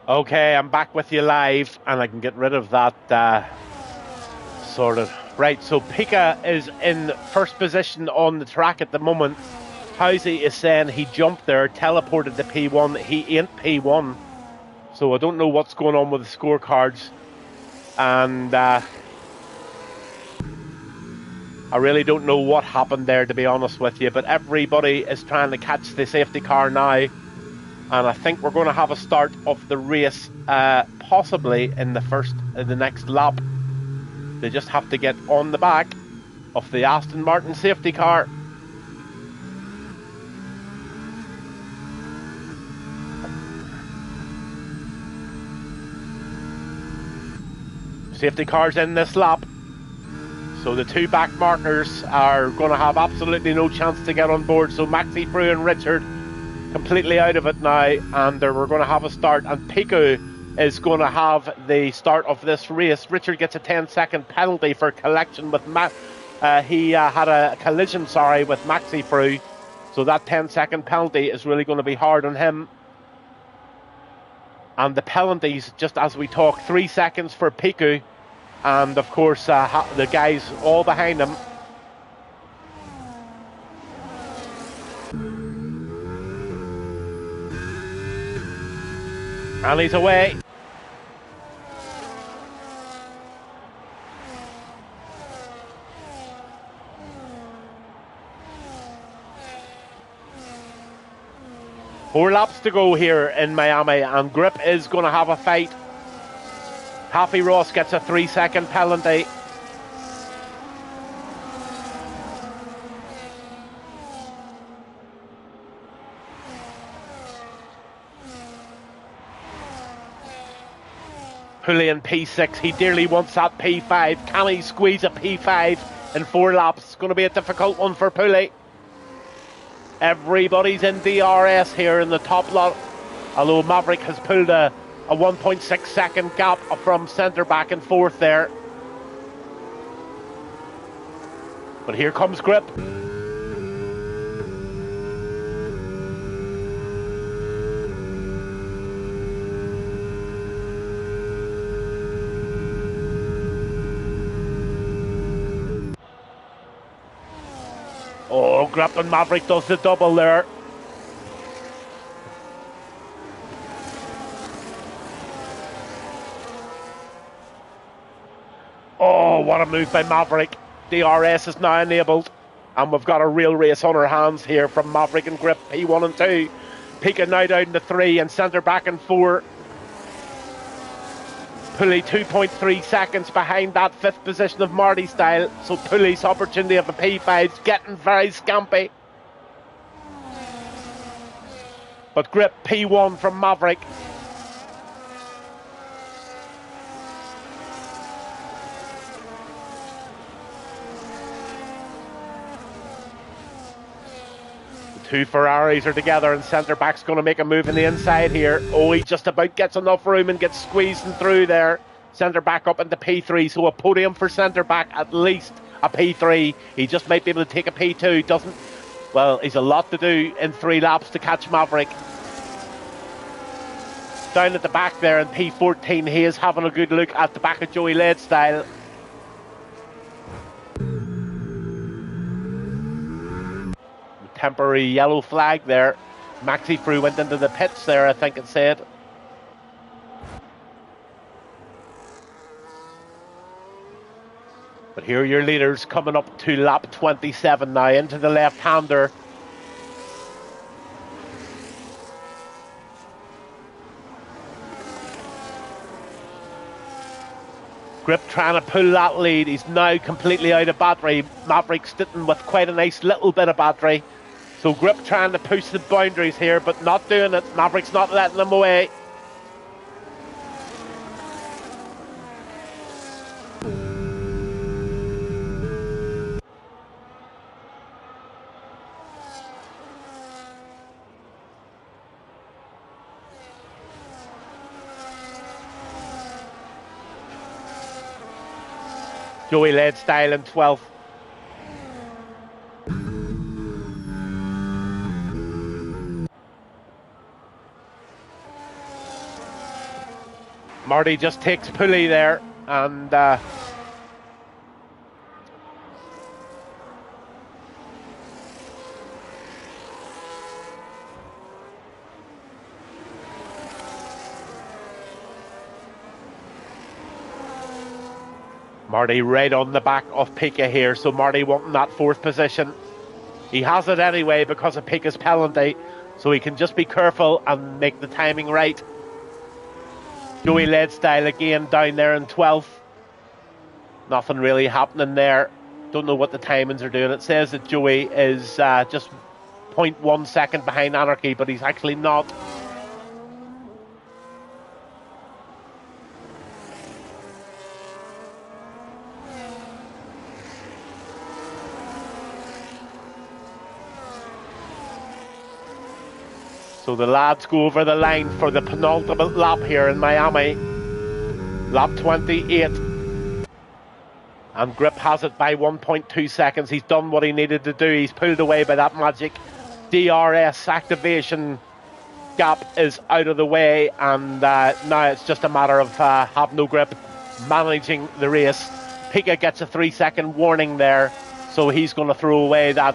S3: Okay, I'm back with you live, and I can get rid of that sorted. Right, so Pika is in first position on the track at the moment. Housey is saying he jumped there, teleported to P1. He ain't P1, so I don't know what's going on with the scorecards. And I really don't know what happened there, to be honest with you. But everybody is trying to catch the safety car now. And I think we're going to have a start of the race possibly in the next lap. They just have to get on the back of the Aston Martin safety car. Safety car's in this lap. So the two back markers are going to have absolutely no chance to get on board. So Maxi Frew and Richard completely out of it now, and we're going to have a start, and Pico is going to have the start of this race. Richard gets a 10-second penalty for collection with he had a collision, with Maxi Frew, so that 10-second penalty is really going to be hard on him. And the penalties, just as we talk, 3 seconds for Pico, and of course the guys all behind him. And he's away. Four laps to go here in Miami, and Grip is going to have a fight. Happy Ross gets a 3-second penalty. Pulley in P6, he dearly wants that P5. Can he squeeze a P5 in 4 laps? It's going to be a difficult one for Pulley. Everybody's in DRS here in the top lot, although Maverick has pulled a 1.6 second gap from centre back and fourth there. But here comes Grip. Oh, Grip and Maverick does the double there. Oh, what a move by Maverick. DRS is now enabled, and we've got a real race on our hands here from Maverick and Grip, P1 and 2. Pika now down to 3 and centre back in 4. Pulley 2.3 seconds behind that 5th position of Marty Style, so Pulley's opportunity of a P5 is getting very scampy. But Grip P1 from Maverick. The two Ferraris are together, and centre back's going to make a move in the inside here. Oh, he just about gets enough room and gets squeezing through there. Centre back up into P3, so a podium for centre back, at least a P3. He just might be able to take a P2. Doesn't, well, he's a lot to do in 3 laps to catch Maverick. Down at the back there in P14, he is having a good look at the back of Joey Leadstyle. Temporary yellow flag there. Maxi Frew went into the pits there, I think it said. But here are your leaders coming up to lap 27 now, into the left-hander. Grip trying to pull that lead. He's now completely out of battery. Maverick's sitting with quite a nice little bit of battery. So Grip trying to push the boundaries here, but not doing it. Maverick's not letting them away. Joey Leadstyle in 12th. Marty just takes Pulley there, and Marty right on the back of Pika here, so Marty wanting that 4th position. He has it anyway because of Pika's penalty, so he can just be careful and make the timing right. Joey Leadstyle again down there in 12th. Nothing really happening there. Don't know what the timings are doing. It says that Joey is just 0.1 second behind Anarchy, but he's actually not. So the lads go over the line for the penultimate lap here in Miami. Lap 28. And Grip has it by 1.2 seconds. He's done what he needed to do. He's pulled away by that magic DRS activation. Gap is out of the way, and now it's just a matter of Have No Grip managing the race. Pika gets a 3-second warning there, so he's going to throw away that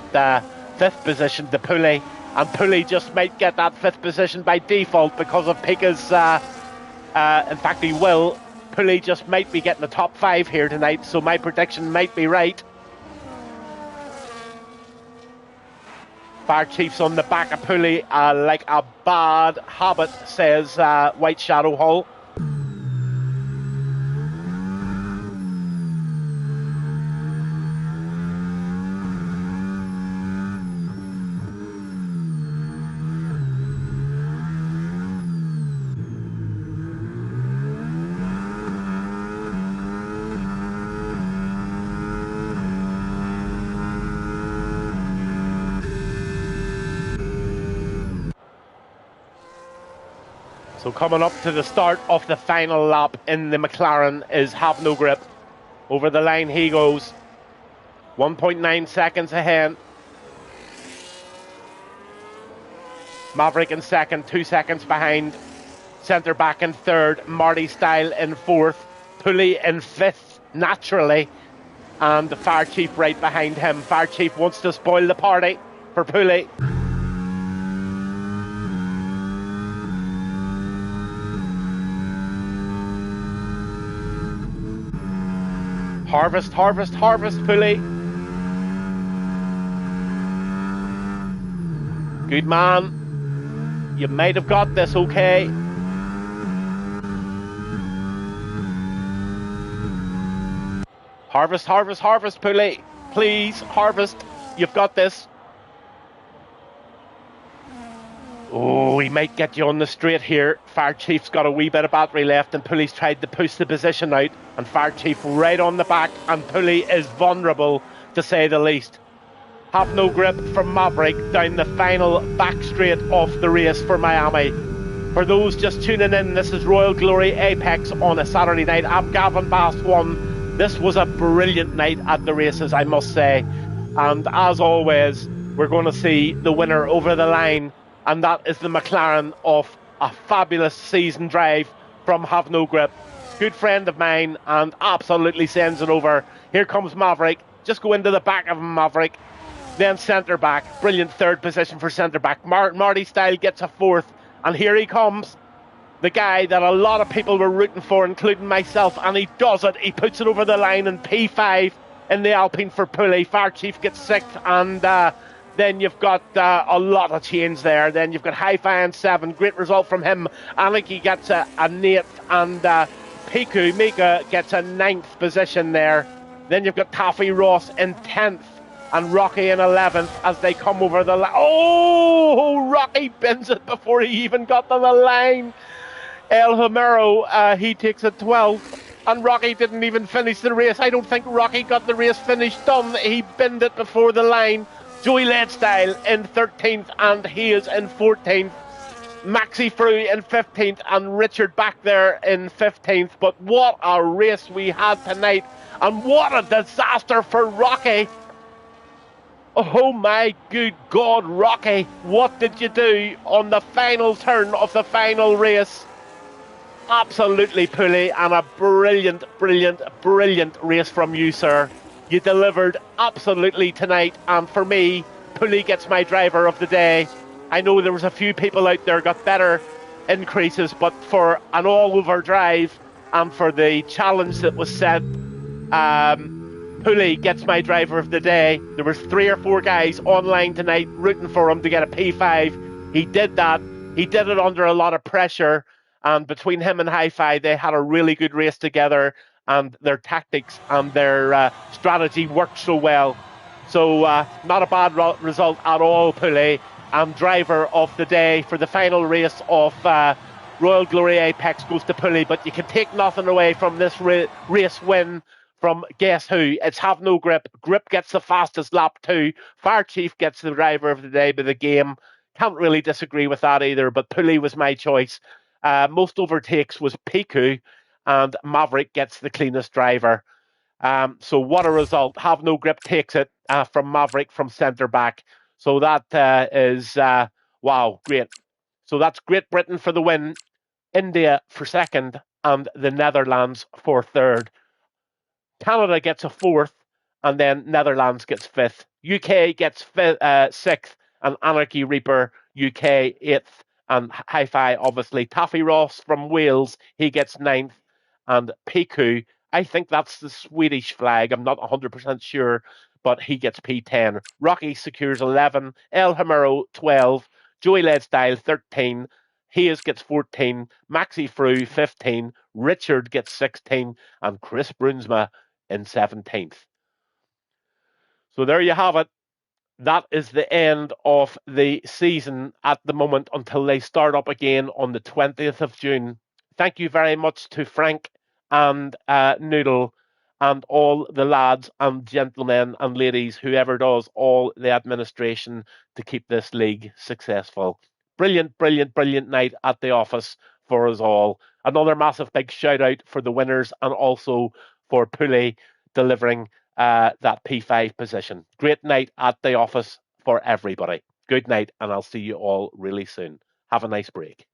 S3: 5th position to Pulley, and Pulley just might get that 5th position by default because of Pika's in fact he will. Pulley just might be getting the top 5 here tonight, so my prediction might be right. Fire Chief's on the back of Pulley like a bad habit, says White Shadow Hull. So coming up to the start of the final lap in the McLaren is Have No Grip. Over the line he goes. 1.9 seconds ahead. Maverick in second, 2 seconds behind. Centre back in third. Marty Style in fourth. Pulley in fifth, naturally. And the Fire Chief right behind him. Fire Chief wants to spoil the party for Pulley. Harvest, harvest, harvest, Pulley. Good man. You might have got this, okay. Harvest, harvest, harvest, Pulley. Please, harvest. You've got this. Oh, he might get you on the straight here. Fire Chief's got a wee bit of battery left, and Pulley's tried to push the position out, and Fire Chief right on the back, and Pulley is vulnerable, to say the least. Have No Grip from Maverick down the final back straight of the race for Miami. For those just tuning in, this is Royal Glory Apex on a Saturday night. I'm Gavinbass1. This was a brilliant night at the races, I must say. And as always, we're going to see the winner over the line, and that is the McLaren of a fabulous season drive from Have No Grip. Good friend of mine, and absolutely sends it over. Here comes Maverick. Just go into the back of him, Maverick. Then centre back. Brilliant third position for centre back. Marty Style gets a fourth, and here he comes. The guy that a lot of people were rooting for, including myself, and he does it. He puts it over the line in P5 in the Alpine for Pulley. Fire Chief gets sixth, and then you've got a lot of change there. Then you've got Hi-Fi in 7. Great result from him. Aniki gets a 8th, and Mika gets a 9th position there. Then you've got Taffy Ross in 10th, and Rocky in 11th as they come over the line. Oh, Rocky bends it before he even got to the line. El Homero, he takes a 12th, and Rocky didn't even finish the race. I don't think Rocky got the race finished done. He binned it before the line. Joey Leadstyle in 13th, and he is in 14th. Maxi Frew in 15th, and Richard back there in 15th. But what a race we had tonight, and what a disaster for Rocky. Oh my good God, Rocky, what did you do on the final turn of the final race? Absolutely, Pulley, and a brilliant, brilliant, brilliant race from you, sir. You delivered absolutely tonight, and for me, Pulley gets my driver of the day. I know there was a few people out there got better increases, but for an all-over drive and for the challenge that was set, Pulley gets my driver of the day. There was 3 or 4 guys online tonight rooting for him to get a P5. He did that. He did it under a lot of pressure, and between him and Hi-Fi, they had a really good race together, and their tactics and their strategy worked so well. So not a bad result at all, Pulley. And driver of the day for the final race of Royal Glory Apex goes to Pulley, but you can take nothing away from this race win from guess who? It's Have No Grip. Grip gets the fastest lap too. Fire Chief gets the driver of the day by the game. Can't really disagree with that either, but Pulley was my choice. Most overtakes was Piku, and Maverick gets the cleanest driver. So what a result. Have No Grip takes it from Maverick from centre back. So that is, wow, great. So that's Great Britain for the win, India for second, and the Netherlands for third. Canada gets a fourth, and then Netherlands gets fifth. UK gets sixth, and Anarchy Reaper UK eighth, and Hi-Fi obviously. Taffy Ross from Wales, he gets ninth, and Piku, I think that's the Swedish flag. I'm not 100% sure, but he gets P10. Rocky secures 11, El Hamero 12, Joey Leadstyle 13, Hayes gets 14, Maxi Frew 15, Richard gets 16, and Chris Brunsma in 17th. So there you have it. That is the end of the season at the moment until they start up again on the 20th of June. Thank you very much to Frank and Noodle and all the lads and gentlemen and ladies, whoever does all the administration to keep this league successful. Brilliant, brilliant, brilliant night at the office for us all. Another massive big shout out for the winners and also for Pulley delivering that P5 position. Great night at the office for everybody. Good night, and I'll see you all really soon. Have a nice break.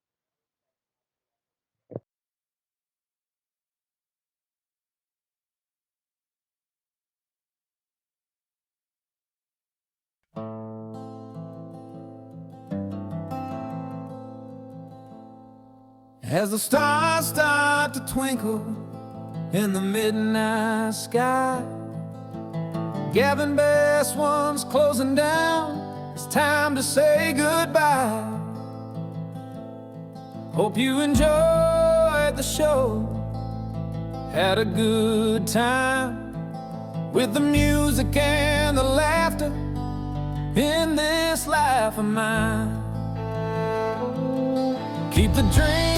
S2: As the stars start to twinkle in the midnight sky, Gavinbass1's closing down. It's time to say goodbye. Hope you enjoyed the show, had a good time with the music and the laughter in this life of mine. Keep the dream